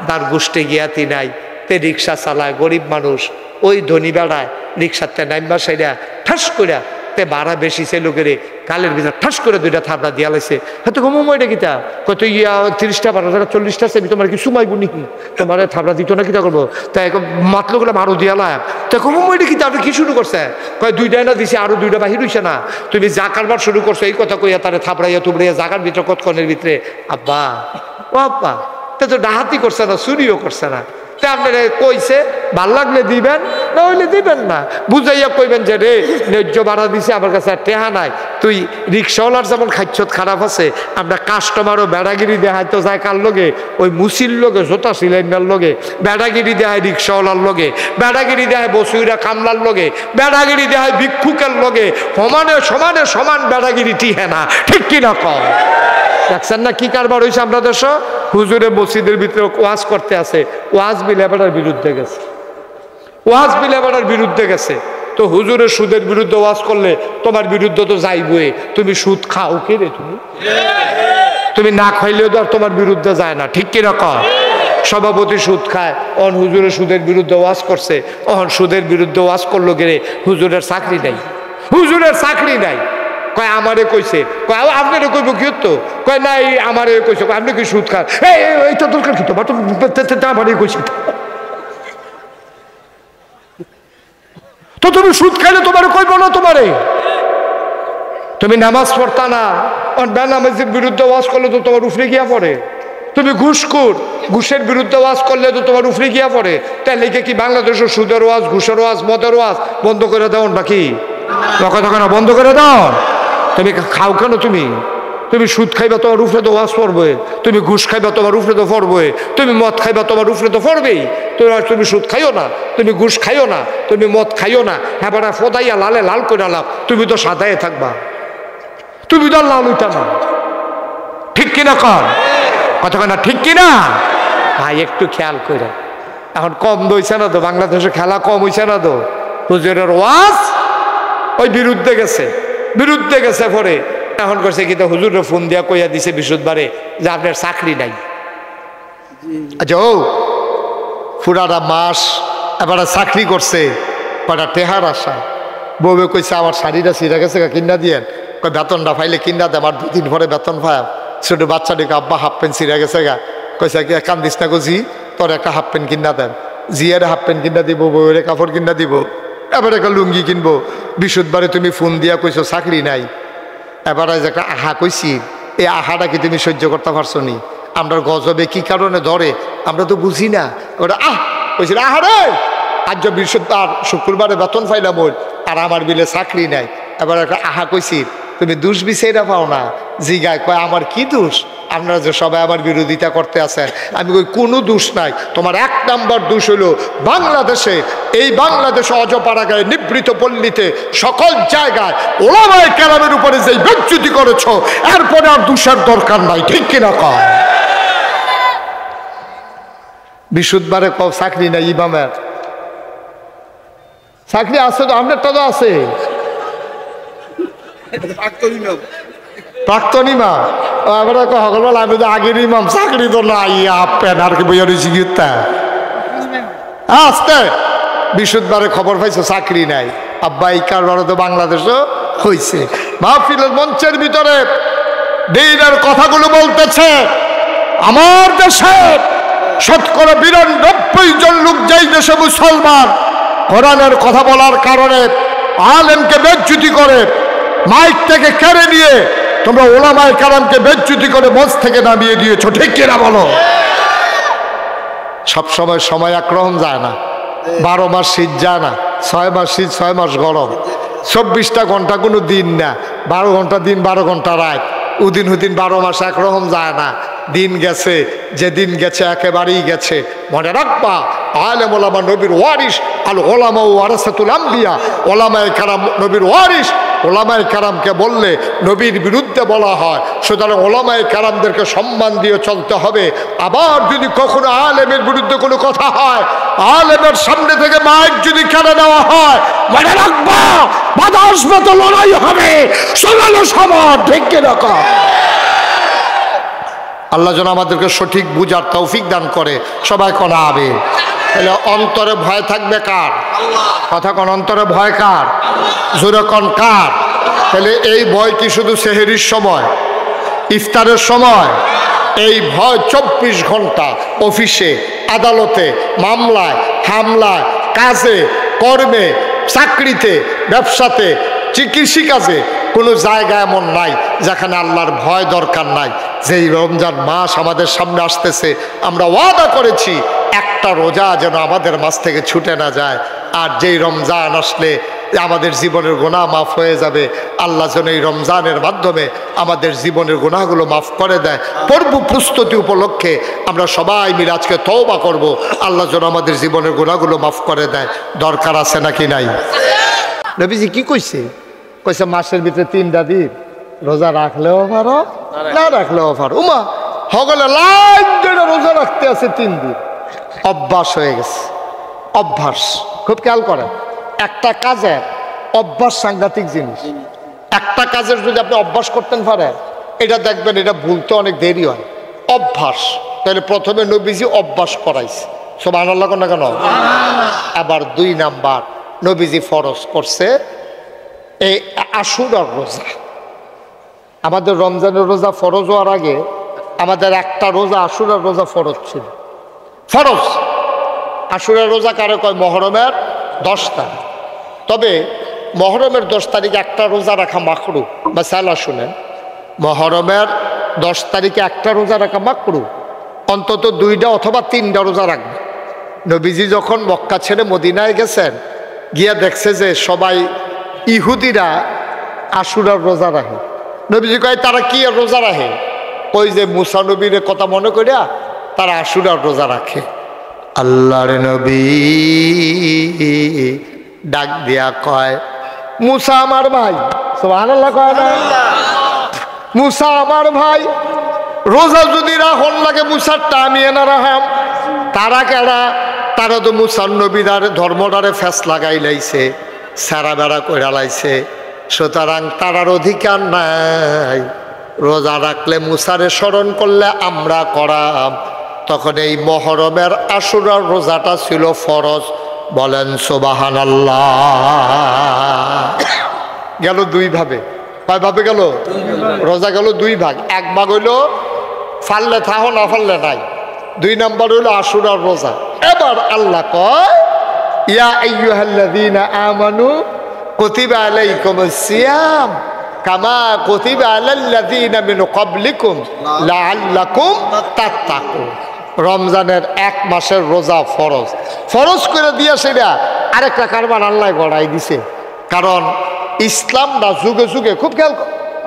তার গোষ্ঠী জ্ঞাতি নাই, তে রিক্সা চালায়, গরিব মানুষ, ওই ধনী বেড়ায় রিক্সাতে নাইমা সাইডা ঠাস করে তে ভাড়া বেশি সে লোকের কালের ভিতরে ঠাস করে 2টা থাবড়া দিয়া লাইছে। হয়তো কমইটা কিতা কত 30টা 40টা সেবি তোমার কি সুমাইব নাকি? তোমার থাবড়া দিত না কিতা করবো? তাই মাতলো গুলো আরো দিয়া লাভ, তাই কমইটা কিতা আপনি কি শুরু করছে? কয় 2টাই না দিছে, আরো 2টা বাহির হইছে না, তুমি যা কারবার শুরু করছো এই কথা কইয়া তারে থাবড়াইয়া তুবড়াইয়া জাগার ভিতরে কতক্ষণের ভিতরে। আব্বা ও আব্বা, তা তো ডাহাতি করছে না, চুরিও করছে না, তা আপনারা কইছে ভাল লাগলে দিবেন, না হইলে দিবেন না। বুঝাইয়া কইবেন যে রে ন্যায্য ভাড়া দিছে আমার কাছে আর টেহা নাই, তুই রিক্সাওয়ালার যেমন খাইছত খারাপ আছে, আমরা কাস্টমারও বেড়াগিরি দেখায় তো যায় কার লগে? ওই মুসির লগে, জোতা সিলাইনার লগে, বেড়াগিরি দেখায় রিক্সাওয়ালার লগে, বেড়াগিরি দেখায় বসুইরা কামলার লগে, বেড়াগিরি দেখায় ভিক্ষুকের লগে, সমানে সমানে সমান বেড়াগিরি টিহে না, ঠিক কিনা কম? দেখছেন না কি কারবার হয়েছে আমরা দেশ? হুজুরে মসজিদের ভিতরে ওয়াজ করতে আছে, ওয়াজ বিল এবারের বিরুদ্ধে গেছে, ওয়াজ বিল এবারের বিরুদ্ধে গেছে। তো হুজুরের সুদের বিরুদ্ধে ওয়াজ করলে তোমার বিরুদ্ধে তো যাইবই। তুমি সুদ খাও কে রে? তুমি না খাইলেও তো আর তোমার বিরুদ্ধে যায় না, ঠিক কিরকম? সভাপতি সুদ খায়, অন হুজুরের সুদের বিরুদ্ধে ওয়াজ করছে, অহন সুদের বিরুদ্ধে ওয়াজ করলো গেলে হুজুরের চাকরি নাই, হুজুরের চাকরি নাই। কয় আমারে কইছে, কয় আপনারে কইব কি তো? কয় না এই আমারে কইছে, আপনি কি সুদ খান? এইটা দরকার কি তোমার? আমারে কইছে তো তুমি সুদ খাইলে তোমার কইব না তোমারে? তুমি নামাজ পড়তা না, বেনামাজির বিরুদ্ধে ওয়াজ করলে তো তোমার উফরে গিয়া পড়ে। তুমি ঘুষখোর, ঘুষের বিরুদ্ধে ওয়াজ করলে তো তোমার উফরে গিয়া পড়ে। তাই লিখে কি বাংলাদেশের সুদের ওয়াজ, ঘুষের ওয়াজ, মদের ওয়াজ বন্ধ করে দাও নাকি? কথা না বন্ধ করে দাও। তুমি খাও কেন? তুমি সুদ খাইবা তোমার উপরে তো ওয়াজ পড়বে, তুমি ঘুষ খাইবা তোমার উপরে তো পড়বে, তুমি মদ খাইবা তোমার উপরে তো পড়বেই। তুমি সুদ খাইও না, তুমি ঘুষ খাইও না, তুমি মদ খাইও না, হ্যাঁ বেটা ফদাইয়া লালে লাল করে লাভ, তুমি তো সাদায় থাকবা, তুমি তো লাল উঠা না, ঠিক কিনা কর? কথা না ঠিক কিনা ভাই? একটু খেয়াল করে, এখন কম দইছে না তো, বাংলাদেশে খেলা কম হইছে না তো? হুজুরের ওয়াজ ওই বিরুদ্ধে গেছে, বিরুদ্ধে গেছে পরে এখন করছে কি, তো হুজুরে ফোন দিয়া কইয়া দিছে বৃহস্পতিবারে যে আপনার চাকরি নাই। আচ্ছা ও পুরাটা মাস এবার চাকরি করছে, কটা টেহার আশা, বউবে কইছে আমার শাড়িটা ছিঁড়ে গেছে কিনা দিয়েন, কয় বেতনটা পাইলে কিনা দে, আমার 2 দিন পরে বেতন পাই। ছোট বাচ্চাটিকে আব্বা হাফ প্যান্ট ছিঁড়ে গেছে গা, কইছে কি কান্দিস না গো জি, তোর একটা হাফ প্যান্ট কিনা দেন, জিয়ারে হাফ প্যান্ট কিনা দিব, বউরে কাপড় কিনা দিব, এবার একটা লুঙ্গি কিনবো। বৃহস্পতিবারে তুমি ফোন দিয়া কইছো চাকরি নাই, এবার যে একটা আহা কইছি, এই আহাটা কি তুমি সহ্য করতে পারছো নি? আমরা গজবে কি কারণে ধরে আমরা তো বুঝি না। ওটা কইছিল আহারে আজ বৃহস্পতিবার শুক্রবারে বেতন পাইলাম ওর, আর আমার বিলে চাকরি নাই। এবার একটা আহা কইছি তুমি দোষ বিচাইরা পাও না? জিগায় কয় আমার কি দোষ? আপনারা যে সবাই আমার বিরোধিতা করতে আছেন, আমি কই কোনো দোষ নাই, তোমার 1 নাম্বার দোষ হলো বাংলাদেশে, এই বাংলাদেশে অজপাড়াগায়, নিবৃত পল্লীতে, সকল জায়গায় ওলামায়ে কেরামের উপরে যেই বেজ্জতি করেছো, এরপরে আর দোষের দরকার নাই, ঠিক কিনা কয়? বৃহস্পতিবারে কও চাকরি নাই, ইমামের চাকরি আছে তো, আপনারটা তো আছে। প্রাক্তন ইমাম এবার সকলবেলা আমি তো আগের ইমাম, চাকরি তো নাই, আপেন আর কি বইয়া রয়েছি গীতা আসতে। বৃহস্পতিবারে খবর পাইছো চাকরি নাই, আব্বা এই কারণে তো বাংলাদেশও হয়েছে। মাহফিলের মঞ্চের ভিতরে দিনের কথাগুলো বলতেছে, আমার দেশে 92% জন লোক যেই দেশে মুসলমান, কোরআনের কথা বলার কারণে আলেমকে বেজ্জতি করে, মাইক থেকে কেড়ে নিয়ে তোমরা ওলামায়ে কেরামকে বেজ্জতি করে মঞ্চ থেকে নামিয়ে দিয়েছো, ঠিক কিনা বলো? সবসময় সময় একরকম যায় না, 12 মাস শীত যায় না, 6 মাস শীত 6 মাস গরম, 24টা ঘন্টা কোনো দিন না, 12 ঘন্টা দিন 12 ঘন্টা রাত, উদিন হুদিন 12 মাস একরকম যায় না। দিন গেছে, যেদিন গেছে একেবারেই গেছে। মনে রাখবা, আলেম ওলামা নবীর ওয়ারিস, আল ওলামা ওয়ারাসাতুল আম্বিয়া, ওলামায়ে কেরাম নবীর ওয়ারিস। ওলামায়ে কেরামকে বললে নবীর বিরুদ্ধে বলা হয়, সুতরাং ওলামায়ে কেরামদেরকে সম্মান দিয়ে চলতে হবে। আবার যদি কখনো আলেমের বিরুদ্ধে কোনো কথা হয়, আলেমের সামনে থেকে মাইক যদি কেড়ে নেওয়া হয়, মনে রাখবা বাধা আসবে তো লড়াই হবে, সোনালো সমান, ঠিক কিনা? আল্লাহ যেন আমাদেরকে সঠিক বুঝার তৌফিক দান করে। সবাই কোনা আবে। তাহলে অন্তরে ভয় থাকবে কার? কথা কোন, অন্তরে ভয় কার? জোরে কোন কার? তাহলে এই ভয় কি শুধু সেহরির সময়, ইফতারের সময়? এই ভয় 24 ঘন্টা অফিসে, আদালতে, মামলায়, হামলায়, কাজে, কর্মে, চাকরিতে, ব্যবসাতে, কৃষিকাজে, কোনো জায়গা এমন নাই যেখানে আল্লাহর ভয় দরকার নাই। যেই রমজান মাস আমাদের সামনে আসতেছে, আমরা ওয়াদা করেছি একটা রোজা যেন আমাদের মাছ থেকে ছুটে না যায়। আর যেই রমজান আসলে আমাদের জীবনের গুনাহ মাফ হয়ে যাবে। আল্লাহ যেন এই রমজানের মাধ্যমে আমাদের জীবনের গুনাহগুলো মাফ করে দেয়। পর্ব প্রস্তুতি উপলক্ষে আমরা সবাই মিলে আজকে তওবা করব, আল্লাহ যেন আমাদের জীবনের গুনাহগুলো মাফ করে দেয়। দরকার আছে নাকি নাই? নবীজি কি কইছে? কইছে মাসের ভিতরে 3টা দিন রোজা রাখলেও পারো, না রাখলেও পারো। উমা হগলে লাইন ধরে রোজা রাখতে আছে 3 দিন। অভ্যাস হয়ে গেছে, অভ্যাস। খুব খেয়াল করেন, একটা কাজের অভ্যাস সাংঘাতিক জিনিস। একটা কাজের যদি আপনি অভ্যাস করতেন পারেন, এটা দেখবেন এটা ভুলতে অনেক দেরি হয়। অভ্যাস। তাহলে প্রথমে নবীজি অভ্যাস করাইছে, সুবহানাল্লাহ না কেন? আবার 2 নাম্বার নবীজি ফরজ করছে এই আশুরার রোজা। আমাদের রমজানের রোজা ফরজ হওয়ার আগে আমাদের একটা রোজা আশুরার রোজা ফরজ ছিল। ফরজ আশুরার রোজা কারে কয়? মহরমের 10 তারিখ। তবে মহরমের 10 তারিখে একটা রোজা রাখা মাকরু। বা সালা শুনেন, মহরমের 10 তারিখে একটা রোজা রাখা মাকরু। অন্তত 2টা অথবা 3টা রোজা রাখবে। নবীজি যখন মক্কা ছেড়ে মদিনায় গেছেন, গিয়া দেখছে যে সবাই ইহুদিরা আশুরার রোজা রাখে। নবীজি কয় তারা কি রোজা রাখে? ওই যে মুসা নবীর কথা মনে করিয়া তারা আশুরার রোজা রাখে। আল্লাহর নবী ডাক দিয়া কয়, মুসা আমার ভাই। সুবহানাল্লাহ কয় না? মুসা আমার ভাই, রোজা যদি রাখন লাগে মুসারটা আমি এনা রাখাম। তারা কেডা? তারা তো মুসার নবীর ধর্মটারে ফেস লাগাই লাইছে, সারা বেড়া কইরা লাইছে। সুতরাং তারার অধিকার নাই। রোজা রাখলে মুসারে স্মরণ করলে আমরা করাম। তখন এই মহরমের আশুরার রোজাটা ছিল ফরজ। বলেন সুবহানাল্লাহ। গেল 2 ভাবে। কয় ভাবে গেল? রোজা গেল 2 ভাগ। 1 ভাগ হইল ফাললে থাহো, না ফাললে নাই। 2 নাম্বার হইল আশুরার রোজা। এবার আল্লাহ কয়, ইয়া আইয়ুহাল্লাযীনা আমানু কুতিবা আলাইকুমুস সিয়াম কামা কুতিবা আলাল্লাযীনা মিন ক্বাবলিকুম লাআল্লাকুম তাত্তাকুন। রমজানের 1 মাসের রোজা ফরজ। ফরজ করে দিয়ে সেটা আরেকটা কারবার আল্লাহ গড়াই দিছে। কারণ ইসলামটা যুগে যুগে, খুব খেয়াল,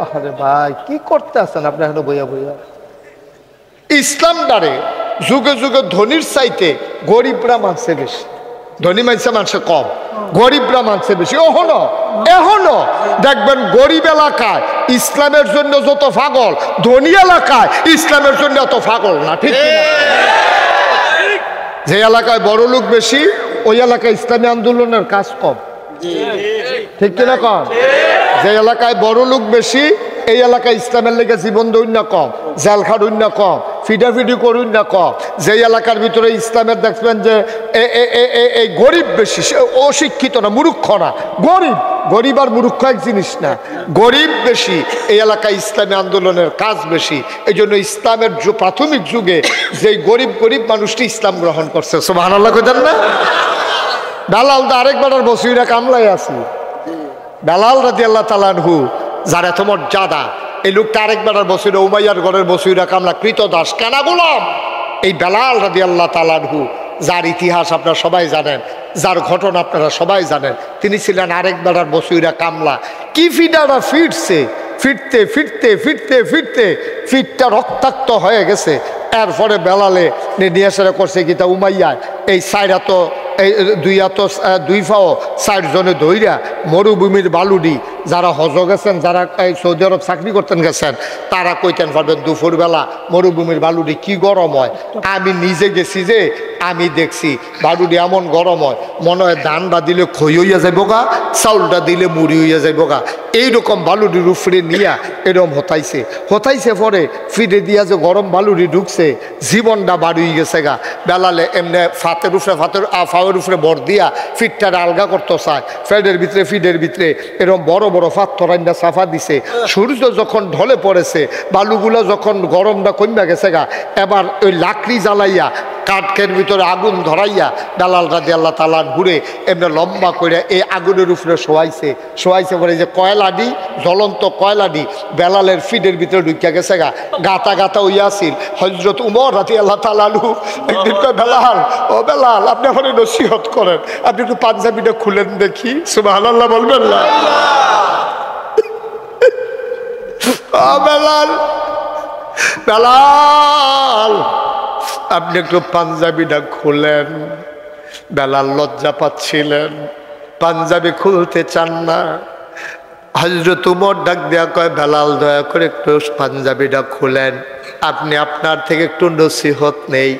আরে ভাই কি করতে আছেন আপনি এখনো বইয়া বইয়া? ইসলামটারে যুগে যুগে ধনীর চাইতে গরিবরা মানছে বেশি। ধনী মানুষে কম, গরিবরা মানছে বেশি। এখনো দেখবেন গরিব এলাকায় ইসলামের জন্য যত পাগল, ধনী এলাকায় ইসলামের জন্য এত পাগল না, ঠিক কিনা? যে এলাকায় বড় লোক বেশি, ওই এলাকায় ইসলামী আন্দোলনের কাজ কম, ঠিক কিনা কম? যে এলাকায় বড় লোক বেশি, এই এলাকায় ইসলামের লেগে জীবন দৈন্য কম, জালখার উন্য কম, ফিডাফিডি করুন না কম। যে এলাকার ভিতরে ইসলামের দেখবেন যে এই গরিব বেশি, অশিক্ষিত না, মূর্খ না, গরিব। গরিব আর মূর্খ এক জিনিস না। গরিব বেশি, এই এলাকায় ইসলামী আন্দোলনের কাজ বেশি। এই জন্য ইসলামের প্রাথমিক যুগে যে গরিব গরিব মানুষটি ইসলাম গ্রহণ করছে। সুবহানাল্লাহ কইতেন না? বেলাল তো আরেকবার বসিরা কামলাই আছে। বেলাল রাদিয়াল্লাহু তাআলা আনহু যার এত মর্যাদা, এই লোকটা আরেক বেলার বসিরা উমাইয়ার ঘরের বসিরা কামলা কৃতদাস কেনা গোলাম। এই বেলাল রাদিয়াল্লাহু তাআলা আনহু, যার ইতিহাস আপনারা সবাই জানেন, যার ঘটনা আপনারা সবাই জানেন, তিনি ছিলেন আরেক বেলার বসিরা কামলা। কি ফিডারা ফিরছে, ফিরতে ফিরতে ফিরতে ফিরতে ফিটটা রক্তাক্ত হয়ে গেছে। এরপরে বেলালে নিয়ে সেরা করছে গীতা উমাইয়া এই সাইরা তো এই দুই পাও ৬০ জনে ধইরা মরুভূমির বালুডি, যারা হজ গেছেন, যারা এই সৌদি আরব চাকরি করতেন গেছেন, তারা কইতেন পারবেন দুপুরবেলা মরুভূমির বালুডি কি গরম হয়। আমি নিজে গেছি যে আমি দেখছি বালুডি এমন গরম হয়, মনে হয় ধানটা দিলে খই হইয়া যাইব গা, চাউলটা দিলে মুড়ি হইয়া যাইব গা। এইরকম বালুডির উপরে নিয়া এরকম হতাইছে পরে ফিরে দিয়া যে গরম বালুডি ঢুকছে, জীবনটা বাড়ি গেছে গা। বেলালে এমনি ফাওয়ের উপরে বর দিয়া ফিটটারে আলগা করতে চায়, ফিডের ভিতরে এরকম বড় বড় পাথর আইনা সাফা দিছে। সূর্য যখন ঢলে পড়েছে, বালুগুলা যখন গরমটা কমে গেছে গা, এবার ওই লাকড়ি জ্বালাইয়া কাঠের ভিতরে আগুন ধরাইয়া বেলাল রাদিয়াল্লাহু তাআলা ঘুরে এমনি লম্বা করে এই আগুনের উপরে শোয়াইছে পরে যে কয়লাডি, জ্বলন্ত কয়লাডি বেলালের ফিডের ভিতরে ঢুকিয়া গেছে গা। গাতা হইয়াছিল হযরত উমর রাদিয়াল্লাহু তাআলা আনহু। একদিন কয় বেলাল, ও বেলাল, আপনি এখন নসিহত করেন, আপনি একটু পাঞ্জাবিটা খুলেন দেখি। সুবহানাল্লাহ বলবেন না? বেলাল আপনি একটু পাঞ্জাবিটা খুলেন। বেলাল লজ্জা পাচ্ছিলেন, পাঞ্জাবি খুলতে চান না। হযরত উমর ডাক দেয়া কয়, বেলাল দয়া করে একটু পাঞ্জাবিটা খুলেন, আপনি আপনার থেকে একটু নসিহত নেই।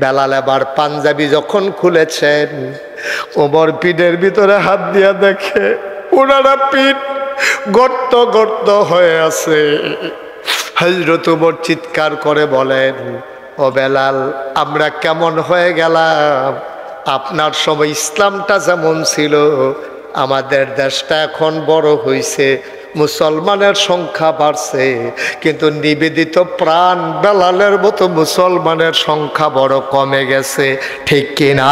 বেলাল আবার পাঞ্জাবি যখন খুলেছেন, ওমর পিঠের ভিতরে হাত দিয়া দেখে ওনারা পিঠ গর্ত গর্ত হয়ে আছে। হযরত উমর চিৎকার করে বলেন, ও বেলাল, আমরা কেমন হয়ে গেলাম? আপনার সময় ইসলামটা যেমন ছিল, আমাদের দেশটা এখন বড় হয়েছে, মুসলমানের সংখ্যা বাড়ছে, কিন্তু নিবেদিত প্রাণ বেলালের মতো মুসলমানের সংখ্যা বড় কমে গেছে। ঠিক কিনা?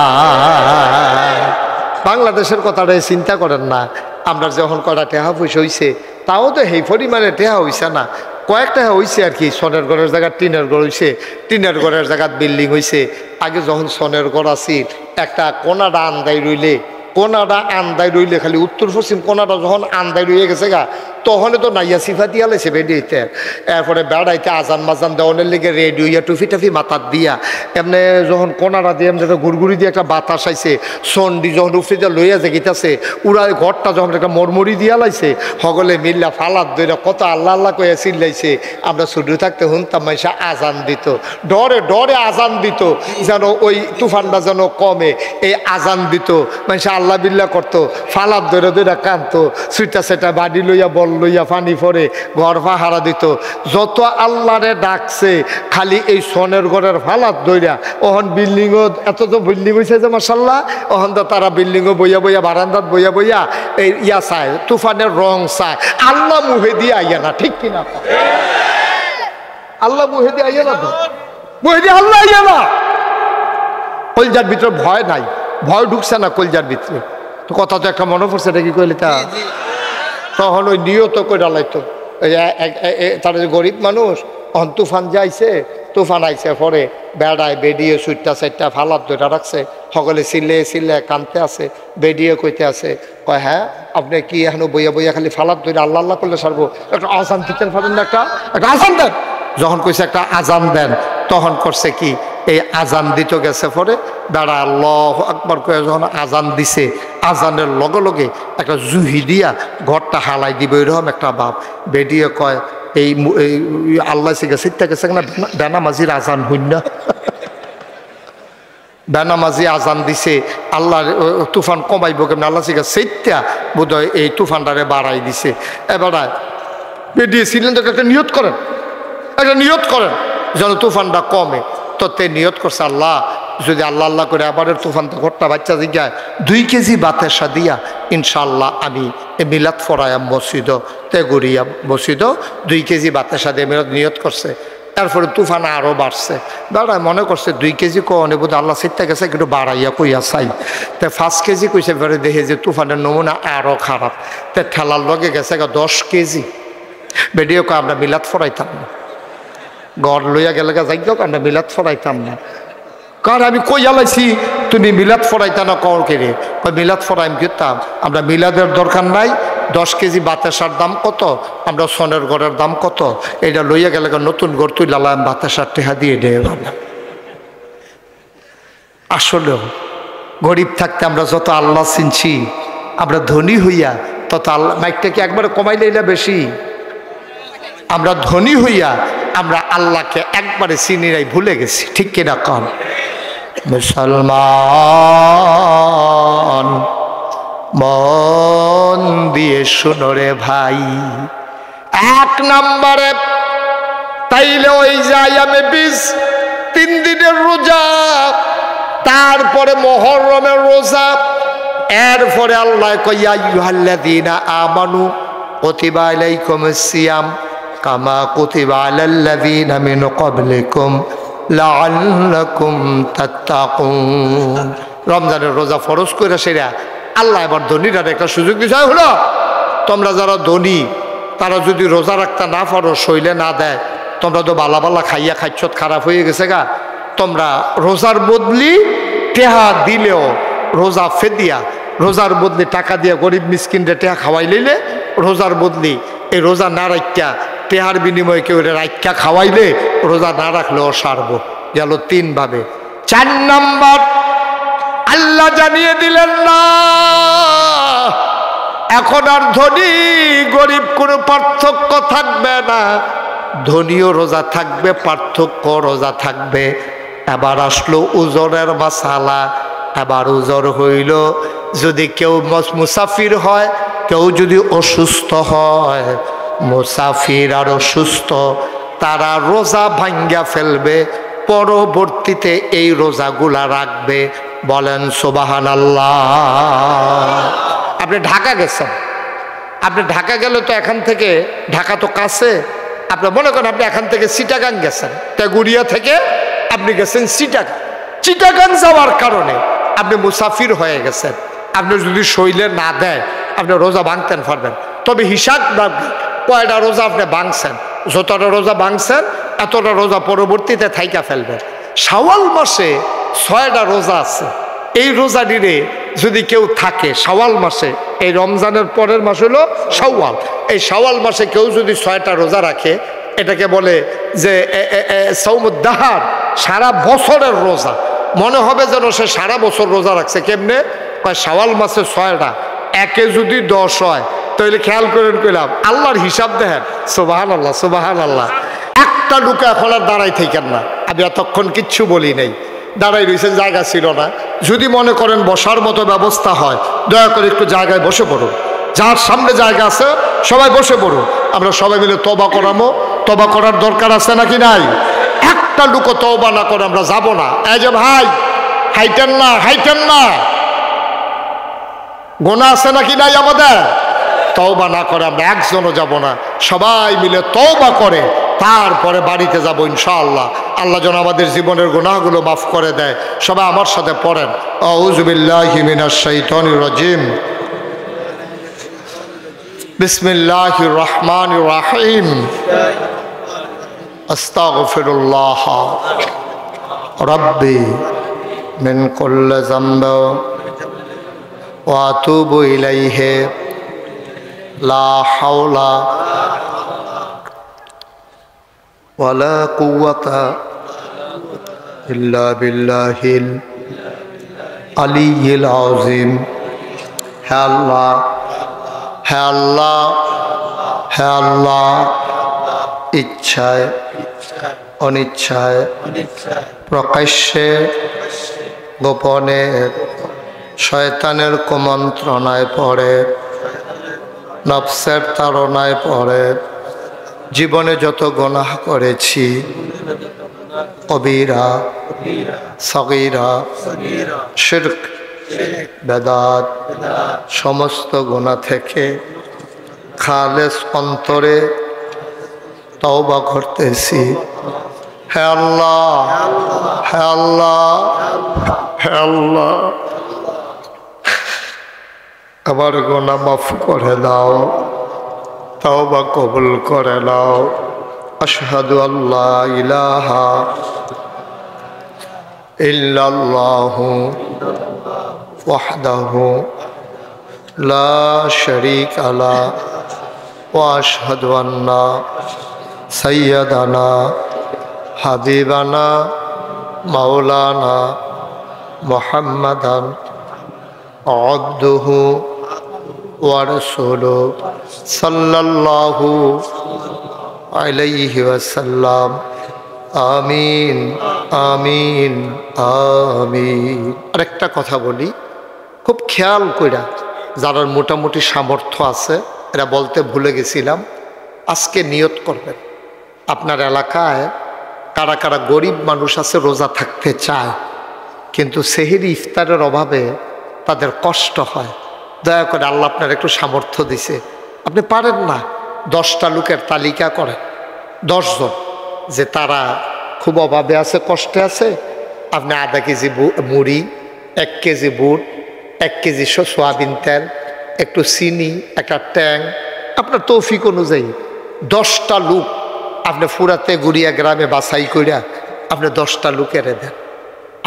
বাংলাদেশের কথাটাই চিন্তা করেন না। আমরা যখন কটা টেহা পয়সা হয়েছে, তাও তো সেই পরিমাণে টেহা হয়েছে না, কয়েকটা হয়েছে আর কি। সনের ঘরের জায়গায় টিনের ঘর হয়েছে, টিনের ঘরের জায়গায় বিল্ডিং হয়েছে। আগে যখন সনের ঘর আসি, একটা কোনাটা আন্দাই রইলে খালি উত্তর পশ্চিম কোনাটা যখন আন্দাই রইয়ে গেছে গা, তখন তো নাইয়া সিফা দিয়া লাইছে বেডিতে। এরপরে বেড়াইতে আজান মাজান দেওয়ানের লেগে রেডি হইয়া টুফি টাফি মাথার দিয়া এমনি যখন কোনাটা দিয়ে এমনি গুড়গুড়ি দিয়ে একটা বাতাস আইছে, সন্ডি যখন উফি দিয়ে লইয়া জেগিতেছে, উড়া ঘরটা যখন একটা মরমরি দিয়া লাইছে, সকলে মিল্লা ফালাত দইরা কত আল্লাহ আল্লাহ কয়ে চিল্লাইছে। আমরা শুধু থাকতে শুনতাম মাইসা আজান দিত, ডরে ডরে আজান দিত, যেন ওই তুফানটা যেন কমে। এই আজান দিত, মাইসা আল্লাহ বিল্লাহ করতো, ফালাত দইরা দইরা কানতো, সুইটা সেটা বাড়ি লইয়া বল লইয়া পানি পরে ঘর পাহারা দিত। যত আল্লাহরে ডাকছে খালি এই সনের ঘরের ফালাত দইরা। ওহন বিল্ডিংও এত তো বিল্ডিং হয়েছে যে মাশাআল্লাহ, ওহন তো তারা বিল্ডিংও বইয়া বইয়া বারান্দাত বইয়া বইয়া এই ইয়া চায়, তুফানের রং চায়। আল্লাহ মুহে দিয়ে আইয়া না, ঠিক কিনা? আল্লাহ মুহে দিয়ে আইয়া না, তো মুহে দিয়ে আল্লাহ আইয়া না। কলজার ভিতরে ভয় নাই, ভয় ঢুকছে না কলজার ভিতরে। তো কথা তো একটা মনে পড়ছে, এটা কি কইলে তা তখন ওই নিয়ত করে ডালাইতো। তারা যে গরিব মানুষ, তখন তুফান যাইছে, তুফান আইছে পরে বেড়ায় বেডিয়ে সুইটটা সাইটটা ফালাত ধরে রাখছে, সকলে চিল্লে কানতে আছে, বেডিয়ে কইতে আছে, কয় হ্যাঁ আপনি কি এখনো বইয়া বইয়া খালি ফালাত ধরে আল্লাহ আল্লাহ করলে সারবো? একটা আজান দিতেন পারেন না, একটা আজান দেন। যখন কইছে একটা আজান দেন, তখন করছে কি, এই আজান দিতে গেছে পরে বেড়া আল্লাহু আকবার কয়ে যখন আজান দিছে, আজানের লগে লগে একটা জুহি দিয়া ঘরটা হালাই দিবে, এরকম একটা ভাব। বেডিয়ে কয় এই আল্লাহ সিটটা গেছে না, বেনামাজির আজান হইন না। বেনামাজি আজান দিছে, আল্লাহ তুফান কমাইব কেমন, আল্লাহ সেইটা বোধ হয় এই তুফানটারে বাড়াই দিছে। এবার বেডিয়ে সিলিন্ডার একটা নিয়ত করেন যেন তুফানটা কমে। তো তে নিয়ত করছে, আল্লাহ যদি আল্লাহ আল্লাহ করে আবারের তুফান তো ঘরটা বাচ্চা দিঘায় 2 কেজি বাতেসা দিয়া ইনশাল্লাহ আমি মিলাদ ফরায়াম মসজিদ তে গড়িয়া মসজিদ 2 কেজি বাতেসা দিয়ে মিলাদ নিয়ত করছে। তারপরে তুফান আরও বাড়ছে, দাঁড়ায় মনে করছে 2 কেজি কনে বোধ আল্লাহ সিটটা গেছে, একটু বাড়াইয়া কইয়া চাই। তে 5 কেজি কইছে, পরে দেখে যে তুফানের নমুনা আরও খারাপ। তে ঠেলার লগে গেছে 10 কেজি। বেডিও কো আমরা মিলাদ ফরাইতাম না, গড় লইয়া গেলে যাই হোক আমরা মিলাদ ফরাইতাম না। কারণ আমি কই আলাইছি তুমি মিলাদ ফরাইতা না কর কেড়ে, মিলাদ ফরাইম করতাম আমরা, মিলাদের দরকার নাই। 10 কেজি বাতাসার দাম কত, আমরা সোনের ঘরের দাম কত, এটা লইয়া গেলে নতুন ঘর তুই লালাম বাতাসার টেহা দিয়ে দিয়ে গেলাম। আসলেও গরিব থাকতে আমরা যত আল্লাহ চিনছি, আমরা ধনী হইয়া তত আল্লাহ, মাইকটাকে একবারে কমাইলে না বেশি, আমরা ধনী হইয়া আমরা আল্লাহকে একবারে চিনি নাই, ভুলে গেছি, ঠিক কিনা কন? মুসলমান মন দিয়ে শুনো রে ভাই, 1 নম্বরে তাইলে ওই যাই আমি 3 দিনের রোজা, তারপরে মুহররমের রোজা, এরপরে আল্লাহ কইয়া আইয়ুহাল্লাযীনা আমানু কুতিবা আলাইকুমুস সিয়াম কামা কুতিবা আলাল্লাযীনা মিন ক্বাবলিকুম লাআল্লাকুম তাত্তাকুন। রমজানের রোজা ফরজ করে সেরা আল্লাহ এবার ধনীরা একটা সুযোগ দিছে, হলো তোমরা যারা ধনী তারা যদি রোজা রাখতে না পারো, শৈলে না দেয়, তোমরা তো বালা বালা খাইয়া খাইছত খারাপ হয়ে গেছে গা, তোমরা রোজার বদলি টেহা দিলেও রোজা ফেদিয়া, রোজার বদলি টাকা দিয়ে গরিব মিসকিনরে টেহা খাওয়াই লইলে, রোজার বদলি এই রোজা না রাখা টেহার বিনিময়ে কেউ রাখা খাওয়াইলে রোজা না রাখলেও সারবো। গেল 3 ভাবে। 4 নম্বর আল্লাহ জানিয়ে দিলেন না, এখন আর ধনী গরিব কোনো পার্থক্য থাকবে না, ধনীও রোজা থাকবে, পার্থক্য রোজা থাকবে। এবার আসলো উজরের মাসালা। এবার উজর হইল যদি কেউ মুসাফির হয়, কেউ যদি অসুস্থ হয়, মুসাফির আর অসুস্থ তারা রোজা ভাঙ্গা ফেলবে, পরবর্তীতে এই রোজাগুলা রাখবে। বলেন সুবহানাল্লাহ। আপনি ঢাকা গেছেন, আপনি ঢাকা গেলে তো এখান থেকে, ঢাকা তো কাছে, আপনি মনে করেন আপনি এখান থেকে চিটাগাং গেছেন, টেগুরিয়া থেকে আপনি গেছেন চিটাগাং, চিটাগাং যাওয়ার কারণে আপনি মুসাফির হয়ে গেছেন। আপনি যদি শৈলে না দেয় আপনি রোজা ভাঙতেন পারবেন, তবে হিসাব রাখবেন কয়টা রোজা আপনি ভাঙছেন, যতটা রোজা ভাঙছেন এতটা রোজা পরবর্তীতে থাইকা ফেলবেন। শাওয়াল মাসে 6টা রোজা আছে, এই রোজা নিয়ে যদি কেউ থাকে শাওয়াল মাসে, এই রমজানের পরের মাস হলো শাওয়াল, এই শাওয়াল মাসে কেউ যদি 6টা রোজা রাখে, এটাকে বলে যে সৌমুদ্দাহার, সারা বছরের রোজা। মনে হবে যেন সে সারা বছর রোজা রাখছে। কেমনে? শাওয়াল মাসে 6টা, একে যদি 10 হয় তাহলে খেয়াল করেন, কইলাম আল্লাহর হিসাব দেখেন। সুবহানাল্লাহ সুবহানাল্লাহ। একটা লুকা এখন আর দাঁড়াই থাকেন না, আমি এতক্ষণ কিচ্ছু বলি নাই, দাঁড়াই রয়েছেন, জায়গা ছিল না। যদি মনে করেন বসার মতো ব্যবস্থা হয়, দয়া করে একটু জায়গায় বসে পড়ুন, যার সামনে জায়গা আছে সবাই বসে পড়ুন, আমরা সবাই মিলে তওবা করামো। তওবা করার দরকার আছে নাকি নাই? একটা লুকো তওবা না করে আমরা যাব না। এই যে ভাই, হাইটেন না, হাইটেন না, গোনা আছে নাকি নাই আমাদের? তওবা না করে আমরা একজনও যাব না, সবাই মিলে তওবা করে তারপরে বাড়িতে যাব ইনশাআল্লাহ। আল্লাহ যেন আমাদের জীবনের গুনাহগুলো মাফ করে দেয়। সবাই আমার সাথে পড়েন, আউযু বিল্লাহি মিনাশ শাইতানির রাজিম, বিসমিল্লাহির রহমানির রহিম, আস্তাগফিরুল্লাহ রাব্বি মিন কুল্লি যামবি ওয়া আতুবু ইলাইহি লা হাওলা ওয়ালা কুওয়াতা ইল্লা বিল্লাহিল আলিয়্যিল আযীম। হে আল্লাহ, হে আল্লাহ, হে আল্লাহ, ইচ্ছায় অনিচ্ছায়, প্রকাশ্যে গোপনে, শয়তানের কুমন্ত্রণায় পড়ে, নফসের তাড়নায় পড়ে জীবনে যত গুনাহ করেছি, কবিরা সগীরা শিরক বেদাত, সমস্ত গুনাহ থেকে খালেস অন্তরে তওবা করতেছি। হে আল্লাহ, হে আল্লাহ, হে আল্লাহ, আমার গুনাহ মাফ করে দাও। তওবা কবুল করে নাও। আশহাদু আল্লা ইলাহা ইল্লাল্লাহু ওয়াহদাহু লা শারীকা লাহু ওয়া আশহাদু আন্না সাইয়্যিদানা হাবিবানা মাওলানা মুহাম্মাদান আবদুহু ওয়া রাসূলুহু সাল্লাল্লাহু আলাইহি ওয়াসাল্লাম। আমিন আমিন আমিন। আরেকটা কথা বলি, খুব খেয়াল কইরা, যারা মোটামুটি সামর্থ্য আছে এরা বলতে ভুলে গেছিলাম, আজকে নিয়ত করবেন আপনার এলাকায় কারা কারা গরিব মানুষ আছে রোজা থাকতে চায় কিন্তু সেহরি ইফতারের অভাবে তাদের কষ্ট হয়। দয়া করে আল্লাহ আপনার একটু সামর্থ্য দিছে, আপনি পারেন না, 10টা লোকের তালিকা করেন, 10 জন যে তারা খুব অভাবে আছে, কষ্টে আছে। আপনি আধা কেজি মুড়ি, 1 কেজি বুট, 1 কেজি সোয়াবিন তেল, একটু চিনি, একটা ট্যাং, আপনার তৌফিক অনুযায়ী 10টা লোক আপনি ফুরাতে গুড়িয়া গ্রামে বাছাই করিয়া আপনি 10টা লোকের দেন।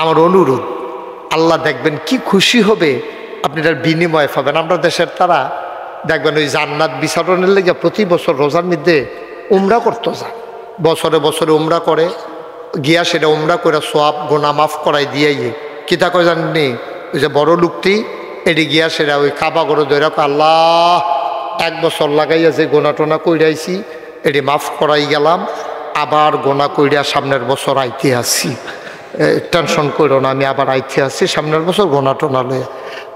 আমার অনুরোধ, আল্লাহ দেখবেন কি খুশি হবে, আপনি এটার বিনিময় পাবেন। আমরা দেশের তারা দেখবেন ওই জান্নাত বিচারণের লেগে প্রতি বছর রোজার মধ্যে উমরা করতে যায়, বছরে বছরে উমরা করে গিয়া সেটা উমরা করে সোয়াব গোনা মাফ করাই দিয়াই কিতা কয় জাননি, ওই যে বড় লোকটি এটি গিয়া সেটা ওই কাবা করে ধরে আল্লাহ 1 বছর লাগাইয়া যে গোনা টোনা কইরাইছি এটি মাফ করাই গেলাম, আবার গোনা কইরা সামনের বছর আইতে আসি, টেনশন করো না, আমি আবার আইতে আসছি সামনের বছর গোনা টোনা লয়ে।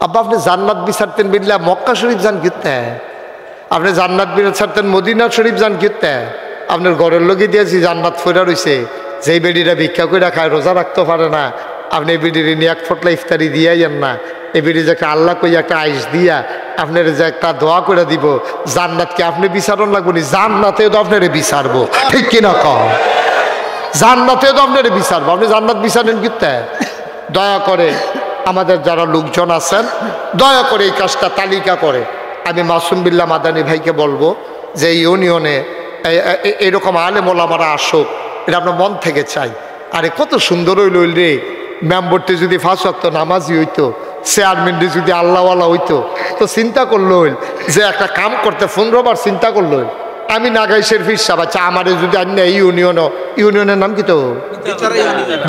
আব্বা আপনি জান্নাত বিচারতেন বিল্লা মক্কা শরীফ যান কিতে, আপনি জান্নাত বিচারতেন মদিনা শরীফ যান কিতে, আপনার ঘরের লোকে দিয়েছি জান্নাত ফেরা রয়েছে, যেই বেডিরা ভিক্ষা করে খায় রোজা রাখতে পারে না, আপনি এই বেডির নিয়ে 1 ফটলা ইফতারি দিয়াইয়েন না, এই বেডি যে একটা আল্লাহ কই একটা আইস দিয়া আপনার যে একটা দোয়া করে দিব, জান্নাতকে আপনি বিচারণ লাগবো নি, জান্নাতেও তো আপনার বিচারবো, ঠিক কিনা কম, জান্নাতেও তো আপনার বিচারবো, আপনি জান্নাত বিচারেন কিতে। দয়া করে আমাদের যারা লোকজন আছেন দয়া করে এই কাজটা তালিকা করে, আমি মাসুম বিল্লাহ মাদানী ভাইকে বলবো যে ইউনিয়নে এরকম আলেম ওলামারা আসুক, এটা আপনার মন থেকে চাই। আরে কত সুন্দর হইল রে, মেম্বরটি যদি 5 ওয়াক্ত নামাজি হইতো, চেয়ারম্যানটি যদি আল্লাহওয়ালা হইতো, তো চিন্তা করলো হইল যে একটা কাম করতে 15 বার চিন্তা করলো হইল, আমি নাগাইশের ফিরসা বাচ্চা আমারে যদি আন্য এই ইউনিয়নের নাম কি তো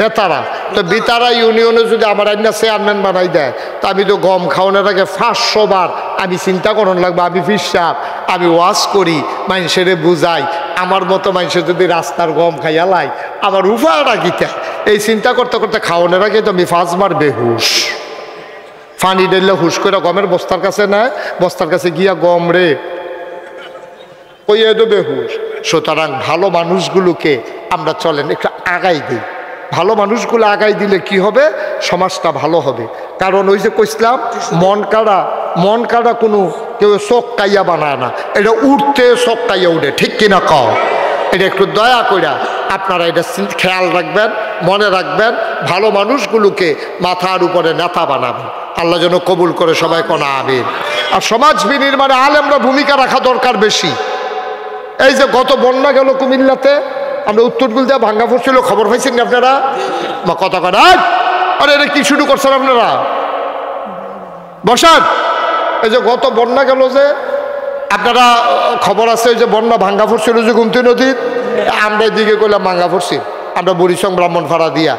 বেতারা, তো বেতারা ইউনিয়নে যদি আমার আন্য চেয়ারম্যান বানাই দেয়, তো আমি তো গম খাওয়ানোর আগে 500 বার আমি চিন্তা করন লাগবো, আমি ফিরসা, আমি ওয়াজ করি, মানুষের বুঝাই, আমার মতো মানুষের যদি রাস্তার গম খাইয়া লাই আমার উপায়টা গীতা, এই চিন্তা করতে করতে খাওয়ানোর আগে তো আমি 5 বার বেহুশ, পানি ঢেললে হুশ করে গমের বস্তার কাছে নেয়, বস্তার কাছে গিয়া গম রে ওই তো বেহুশ। সুতরাং ভালো মানুষগুলোকে আমরা চলেন একটু আগাই দিই, ভালো মানুষগুলো আগাই দিলে কি হবে, সমাজটা ভালো হবে। কারণ ওই যে কইছিলাম মন কাড়া কোনো কেউ চোখ কাইয়া বানায় না, এটা উঠতে চোখ কাইয়া উঠে, ঠিক কিনা কও। এটা একটু দয়া কইরা আপনারা এটা খেয়াল রাখবেন, মনে রাখবেন, ভালো মানুষগুলোকে মাথার উপরে নেতা বানাবেন। আল্লাহ যেন কবুল করে সবাই কোনা আমিন। আর সমাজ বিনির্মাণে আলেমরা ভূমিকা রাখা দরকার বেশি। এই যে গত বন্যা গেল কুমিল্লাতে, আমরা উত্তর গুলদা ভাঙ্গা পড়ছিল, খবর পাইছেন না আপনারা? বা কথা কথা আরে এটা কি শুরু করছেন আপনারা, বসান। এই যে গত বন্যা গেল যে আপনারা খবর আছে, যে বন্যা ভাঙ্গা পড়ছিল যে গুমতি নদীর, আমরা এদিকে করলাম ভাঙ্গা পড়ছি, আমরা বুড়িসং ব্রাহ্মণপাড়া দিয়া।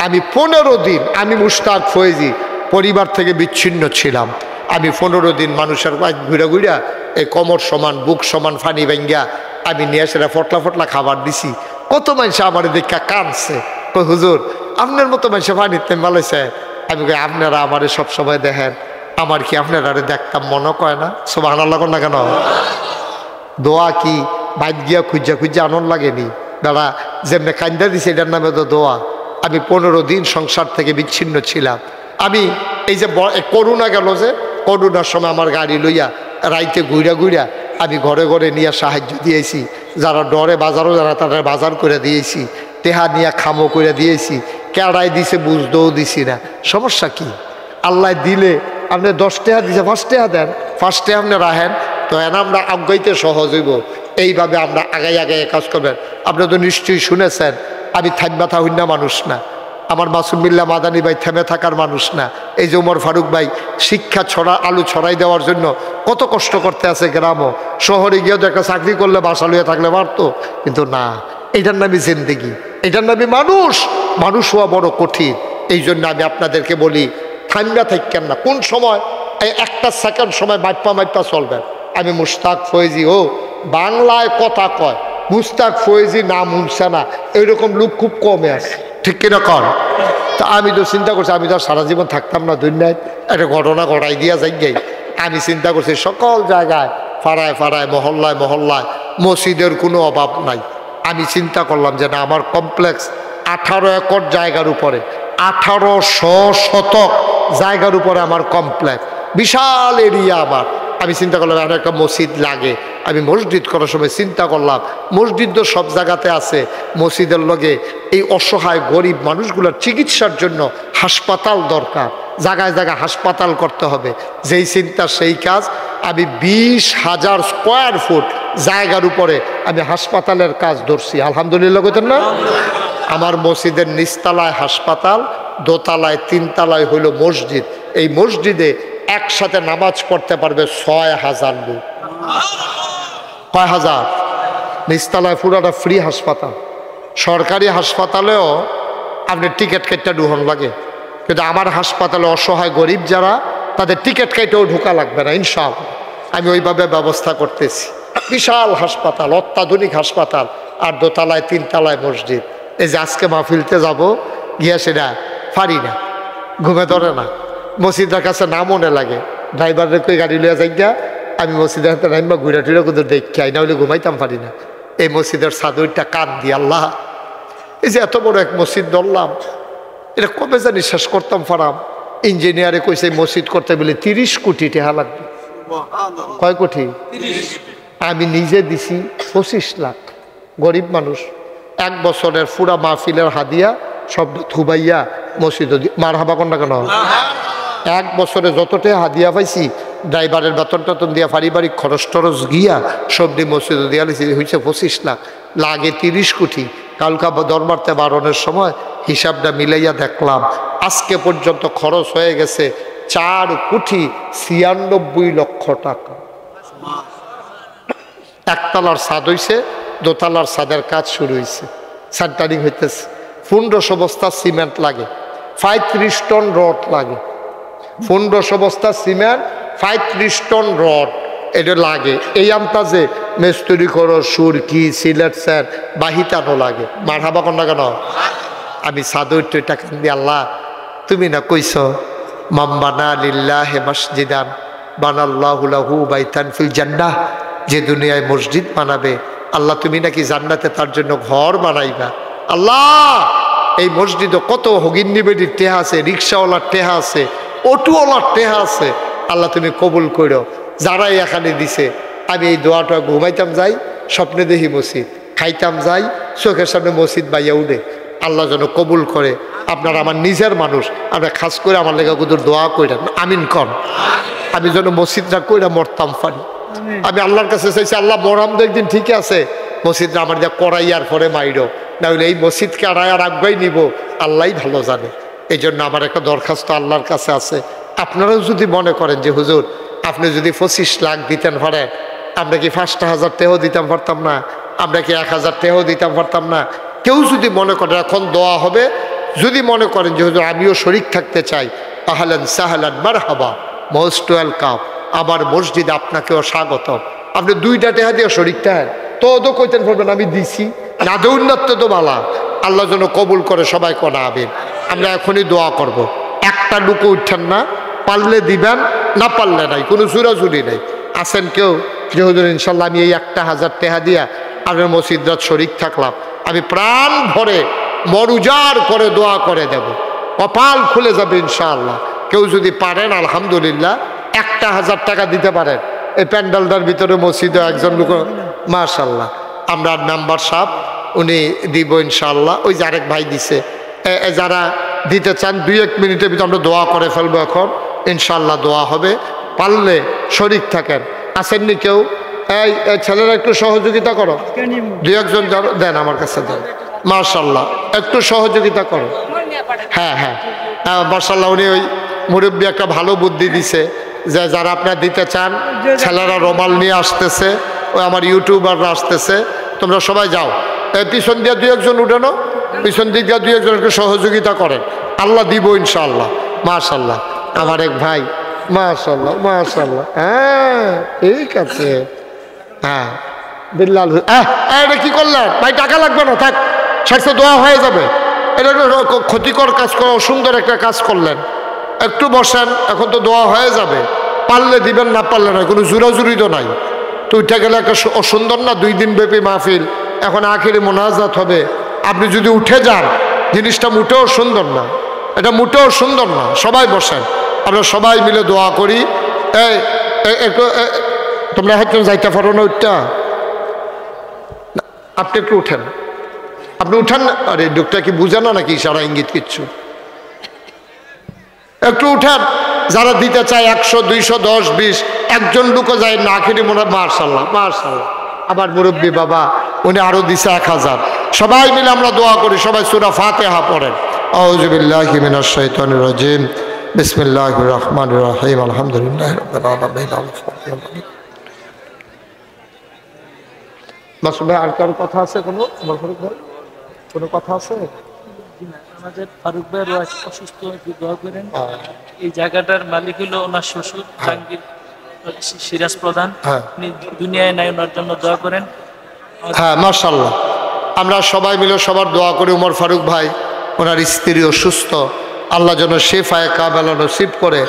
আমি 15 দিন আমি মুশতাক ফয়েজি পরিবার থেকে বিচ্ছিন্ন ছিলাম। আমি 15 দিন মানুষের ঘুরা ঘুরা এই কোমর সমান বুক সমান ফানি ভাঙ্গা আমি নিয়ে সেটা ফটলা ফটলা খাবার দিছি। কত মানুষ আমার দেখা কাঁদছে, কই হুজুর আপনার মতো মানুষ পানিতে মালাইছে। আমি কই আপনারা আমারে সবসময় দেখেন, আমার কি আপনারা দেখতাম মনে কয় না? সুবহানাল্লাহ না কেন? দোয়া কি বাইদ গিয়া খুঁজা খুঁজা আনন্দ লাগেনি দাদা, যেমনি কান্দা দিছে এটার নামে তো দোয়া। আমি 15 দিন সংসার থেকে বিচ্ছিন্ন ছিলাম। আমি এই যে করোনা গেল, যে করোনার সময় আমার গাড়ি লইয়া রাইতে ঘুরা ঘুরা আমি ঘরে ঘরে নিয়ে সাহায্য দিয়েছি, যারা ডরে বাজারও যারা তারা বাজার করে দিয়েছি, টেহা নিয়ে খামো করে দিয়েছি, কেড়াই দিছে বুঝতেও দিছি না। সমস্যা কি? আল্লাহ দিলে আপনি 10 টাকা দিছে 5 টাকা দেন, 5 টাকা আপনি রাখেন, তো এনে আমরা আগাইতে সহজ হইব। এইভাবে আমরা আগাই আগাই কাজ করবেন। আপনারা তো নিশ্চয়ই শুনেছেন আমি থাকবা থাকুন না মানুষ না, আমার মাসুম বিল্লাহ মাদানী ভাই থেমে থাকার মানুষ না। এই যে উমর ফারুক ভাই শিক্ষা আলু ছড়াই দেওয়ার জন্য কত কষ্ট করতে আছে গ্রামও, শহরে গিয়েও তো একটা চাকরি করলে বাসা লইয়া থাকলে পারতো, কিন্তু না, এটার নামই জিন্দেগি, এটার নামই মানুষ। মানুষ হওয়া বড় কঠিন। এই জন্য আমি আপনাদেরকে বলি থামবা থাকেন না। কোন সময় এই একটা সেকেন্ড সময় মাইপা চলবেন। আমি মুশতাক ফয়েজি বাংলায় কথা কয়, মুশতাক ফয়েজি নাম শুনছে না এইরকম লোক খুব কমে আছে, ঠিক কিনা কর? তা আমি তো চিন্তা করছি আমি তো সারা জীবন থাকতাম না দুনিয়ায়, একটা ঘটনা ঘটাই দিয়া যাই গাই। আমি চিন্তা করছি সকল জায়গায় পাড়ায় পাড়ায় মহল্লায় মহল্লায় মসজিদের কোনো অভাব নাই। আমি চিন্তা করলাম যে না, আমার কমপ্লেক্স 18 একর জায়গার উপরে, 1800 শতক জায়গার উপরে আমার কমপ্লেক্স, বিশাল এরিয়া আমার। আমি চিন্তা করলাম আর একটা মসজিদ লাগে। আমি মসজিদ করার সময় চিন্তা করলাম মসজিদ তো সব জায়গাতে আছে, মসজিদের লগে এই অসহায় গরিব মানুষগুলোর চিকিৎসার জন্য হাসপাতাল দরকার, জায়গায় জায়গায় হাসপাতাল করতে হবে। যেই চিন্তা সেই কাজ। আমি 20,000 স্কোয়ার ফুট জায়গার উপরে আমি হাসপাতালের কাজ ধরছি। আলহামদুলিল্লাহ কইতেন না? আমার মসজিদের নিচতলায় হাসপাতাল, দোতলায় 3 তলায় হইল মসজিদ। এই মসজিদে একসাথে নামাজ পড়তে পারবে 6,000 লোক। কয় হাজার? নিচতলায় পুরোটা ফ্রি হাসপাতাল। সরকারি হাসপাতালেও আপনি টিকিট কেটে ঢুকন লাগে, কিন্তু আমার হাসপাতালে অসহায় গরিব যারা তাদের টিকিট কেটেও ঢোকা লাগবে না ইনশাআল্লাহ। আমি ওইভাবে ব্যবস্থা করতেছি। বিশাল হাসপাতাল, অত্যাধুনিক হাসপাতাল, আর দোতলায় 3 তলায় মসজিদ। এই যে আজকে মাহফিলতে যাব গিয়া সেটা পারি না, ঘুমে ধরে না। মসজিদের কাছে না মনে লাগে, ড্রাইভারের কই গাড়ি লইয়া যাই গিয়া আমি মসজিদের হাতে নাইমা ঘুরা টুরা কিন্তু দেখি আই, না হলে ঘুমাইতাম পারি না। এই মসজিদের চাদরটা কান দি আল্লাহ, এই যে এত বড় এক মসজিদ ধরলাম, এটা কবে জানি শেষ করতাম পারাম। ইঞ্জিনিয়ারে কইছে মসজিদ করতে বলে 30 কোটি টাকা লাগবে। কয় কোটি? আমি নিজে দিছি 25 লাখ। গরিব মানুষ, 1 বছরের পুরা মাহফিলের হাদিয়া সব থুবাইয়া মসজিদ মার হাবা কর না কেন? 1 বছরে যতটা হাদিয়া পাইছি, ড্রাইভারের বেতন টেতন দিয়া পারিবারিক খরচ টরচ গিয়া সব দিয়ে মসজিদ দিয়া হয়েছে 25 লাখ। লাগে 30 কোটি। কালকা দরবারতে বারণের সময় হিসাবটা মিলাইয়া দেখলাম আজকে পর্যন্ত খরচ হয়ে গেছে 4,96,00,000 টাকা। একতলার ছাদ হইছে, দোতলার ছাদের কাজ শুরু হয়েছে, সেন্টারিং হইতেছে। 1500 বস্তা সিমেন্ট লাগে, 35 টন রড লাগে। 1500 বস্তা সিমেন্ট, 35 টন রড এটা লাগে। এই আন্তাজে মেস্তুরি করো, সুরকি, সিলেট স্যার বাহিতানো লাগে। মার হাবা কন্যা কেন? আমি সাদর টাকা দিয়ে আল্লাহ তুমি না কইস মাম্বানা লিল্লাহে মসজিদান বানাল্লাহু লাহু বাইতান ফিল জান্নাহ, যে দুনিয়ায় মসজিদ বানাবে আল্লাহ তুমি নাকি জান্নাতে তার জন্য ঘর বানাইবা। আল্লাহ এই মসজিদে কত হগিন্নি বেডির টেহা আছে, রিক্সাওয়ালার টেহা আছে, অটোওয়ালার টেহা আছে। আল্লাহ তুমি কবুল করো। যারাই এখানে দিছে আমি এই দোয়াটা ঘুমাইতাম যাই, স্বপ্নে দেখি মসজিদ, খাইতাম যাই, চোখের সামনে মসজিদ বাইয়া উঠে। আল্লাহ যেন কবুল করে। আপনারা আমার নিজের মানুষ, আমরা খাস করে আমার লেখা কুদুর দোয়া করেন, আমিন কর। আমি যেন মসজিদটা কইরা মরতাম পারি। আমি আল্লাহর কাছে চাইছি আল্লাহ মরাম তো একদিন ঠিক আছে, মসজিদটা আমার যা করাইয়ার পরে মাইরো, না হলে এই মসজিদকে আর আগাই নিব আল্লাহই ভালো জানে। এই জন্য আমার একটা দরখাস্ত আল্লাহর কাছে আছে। আপনারাও যদি মনে করেন যে হুজুর আপনি যদি 25 লাখ দিতেন পারেন, আমরা কি 5,000 টাকাও দিতাম পারতাম না? আমরা কি 1,000 টাকাও দিতাম পারতাম না? কেউ যদি মনে করেন এখন দোয়া হবে, যদি মনে করেন যে হুজুর আমিও শরীক থাকতে চাই, আহলান সাহলান মারহাবা, মোস্ট ওয়েলকাম, আমার মসজিদে আপনাকেও স্বাগত। আপনি 2টা টাকা দিয়ে শরীক থাকেন তো কইতেন পারবেন আমি দিছি না, দৌন্নাত্য তো বালা। আল্লাহ যেন কবুল করে সবাই করা আবেন। আমরা এখনই দোয়া করব। একটা লুকো উঠছেন না, পারলে দিবেন, না পারলে নাই, কোনো জোরাজুরি নেই। আছেন কেউ যে হুজুর ইনশাল্লাহ আমি এই 1,000 টাকা দিয়া আপনার মসজিদরাত শরীক থাকলাম, আমি প্রাণ ভরে মরুজার করে দোয়া করে দেব, কপাল খুলে যাবে ইনশাআল্লাহ। কেউ যদি পারেন আলহামদুলিল্লাহ 1,000 টাকা দিতে পারেন, এই প্যান্ডেলটার ভিতরে মসজিদে একজন লোক মাশাআল্লাহ, আমরা মেম্বার সাহেব উনি দিব ইনশাআল্লাহ। ওই যে আরেক ভাই দিছে, যারা দিতে চান 2-1 মিনিটের ভিতরে আমরা দোয়া করে ফেলবো এখন ইনশাআল্লাহ। দোয়া হবে, পারলে শরীক থাকেন। আসেননি কেউ? এই ছেলেরা একটু সহযোগিতা করো, দুই একজন দেন আমার কাছে দেন। মাশাআল্লাহ, একটু সহযোগিতা করো। হ্যাঁ হ্যাঁ হ্যাঁ, মাশাআল্লাহ, উনি ওই মুরব্বী একটা ভালো বুদ্ধি দিছে যে যারা আপনার দিতে চান, ছেলেরা রুমাল নিয়ে আসতেছে, ওই আমার ইউটিউবাররা আসতেছে, তোমরা সবাই যাও। এই পিছন দিয়ে দুই একজন উঠেনো, পিছন দিক দিয়ে দুই একজনকে সহযোগিতা করেন, আল্লাহ দিব ইনশাআল্লাহ। মাশাআল্লাহ, আমার এক ভাই, মাশাআল্লাহ মাশাআল্লাহ। হ্যাঁ ঠিক আছে। হ্যাঁ বিল্লাল, এটা কি করলেন ভাই? টাকা লাগবে না, থাক, সাথে দোয়া হয়ে যাবে। এটা ক্ষতিকর কাজ করে, অসুন্দর একটা কাজ করলেন, একটু বসেন, এখন তো দোয়া হয়ে যাবে। পারলে দিবেন, না পারলে নয়, কোনো জোরাজুরি তো নাই। তো উঠে গেলে একটা অসুন্দর না? 2 দিন ব্যাপী মাহফিল, এখন আখেরি মোনাজাত হবে, আপনি যদি উঠে যান, জিনিসটা মোটেও সুন্দর না, এটা মোটেও সুন্দর না। সবাই বসেন, আমরা সবাই মিলে দোয়া করি। একটু তোমরা হয়তো যাইতে পারো না, উঠটা আপনি একটু উঠেন, আপনি উঠেন না। আরে লোকটা কি বুঝে না নাকি ইশারা ইঙ্গিত কিচ্ছু? একটু উঠেন, যারা দিতে চায় 100 200 10 20, একজন লোকও যায় না। আখেরি মনে হয় মাশাআল্লাহ মাশাআল্লাহ, আবার মুরব্বী বাবা উনি আরো দিছে 1000। সবাই মিলে আমরা দোয়া করি, সবাই সূরা ফাতিহা পড়েন। আউযু বিল্লাহি মিনাশ শাইতানির রাজিম, বিসমিল্লাহির রহমানির রহিম, আলহামদুলিল্লাহি রাব্বিল আলামিন। মাসুদ ভাই, আর কার কথা আছে? কোনো কোনো কথা আছে? আমাদের ফারুক ভাইয়ের অসুস্থ, দোয়া করেন। এই জায়গাটার মালিক হলো ওনার শ্বশুর জাহাঙ্গীর সিরাজ প্রধান, উনি দুনিয়ায় নাই, ওনার জন্য দোয়া করেন। হ্যাঁ মাশাআল্লাহ, আমরা সবাই মিলে সবার দোয়া করি। উমর ফারুক ভাই, ওনার স্ত্রী অসুস্থ, আল্লাহ যেন শেফায়ে কামেলা নসিব করে,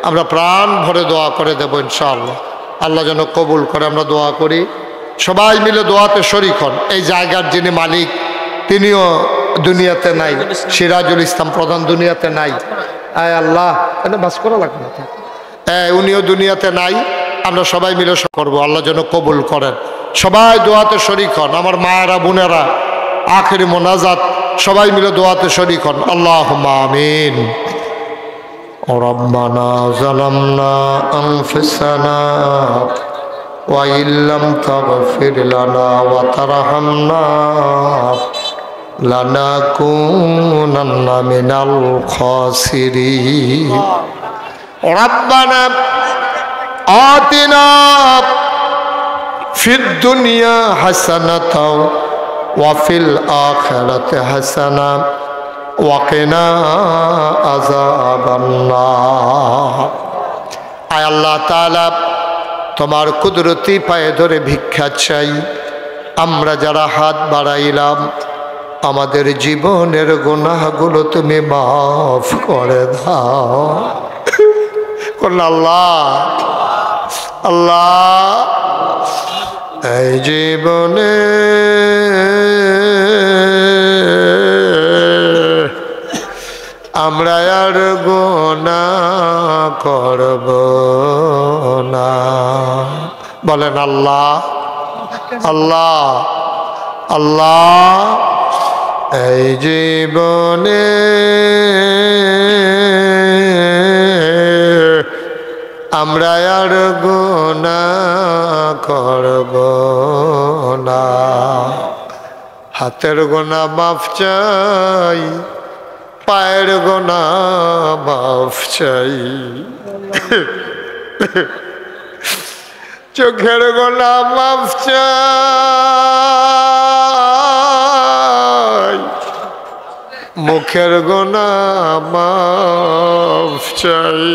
আমরা প্রাণ ভরে দোয়া করে দেবো ইনশাআল্লাহ। আল্লাহ যেন কবুল করে, আমরা দোয়া করি। সবাই মিলে দোয়াতে শরীক হন। এই জায়গার যিনি মালিক, তিনিও দুনিয়াতে নাই, সিরাজুল ইসলাম প্রধান দুনিয়াতে নাই। আয় আল্লাহ, এটা বাস করা লাগবে না, উনিও দুনিয়াতে নাই। আমরা সবাই মিলে করবো, আল্লাহ যেন কবুল করেন। সবাই দোয়াতে শরীক হন, আমার মায়েরা বোনেরা, আখেরি মোনাজাত, সবাই মিলে দোয়াতে শরীক হন। আল্লাহুম্মা আমিন। রব্বানা যালামনা আনফুসানা ওয়া ইল্লাম তাগফির লানা ওয়া তারহামনা লানাকুনান্না মিনাল খাসিরিন। রব্বানা আতিনা ফিদ দুনিয়া হাসানাতাও ওয়া ফিল আখিরাতি হাসানা ওয়া কিনা আযাবান্নার। আয় আল্লাহ তাআলা, তোমার কুদরতি পায়ে ধরে ভিক্ষা চাই, আমরা যারা হাত বাড়াইলাম, আমাদের জীবনের গুনাহগুলো তুমি মাফ করে দাও। আল্লাহ আল্লাহ, এই জীবনে আমরা আর গুনাহ করব না। বলেন আল্লাহ আল্লাহ আল্লাহ, এই জীবনে আমরা আর গুনাহ করব না। হাতের গুনাহ মাফ চাই, পায়ের গুনাহ মাফ চাই, চোখের গুনাহ মাফ চাই, মুখের গুনাহ মাফ চাই।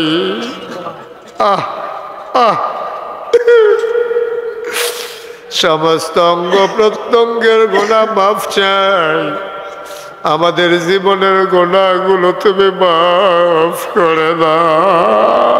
সমস্ত অঙ্গ প্রত্যঙ্গের গুনাহ মাফ চাই। আমাদের জীবনের গুনাহগুলো তুমি মাফ করে দাও।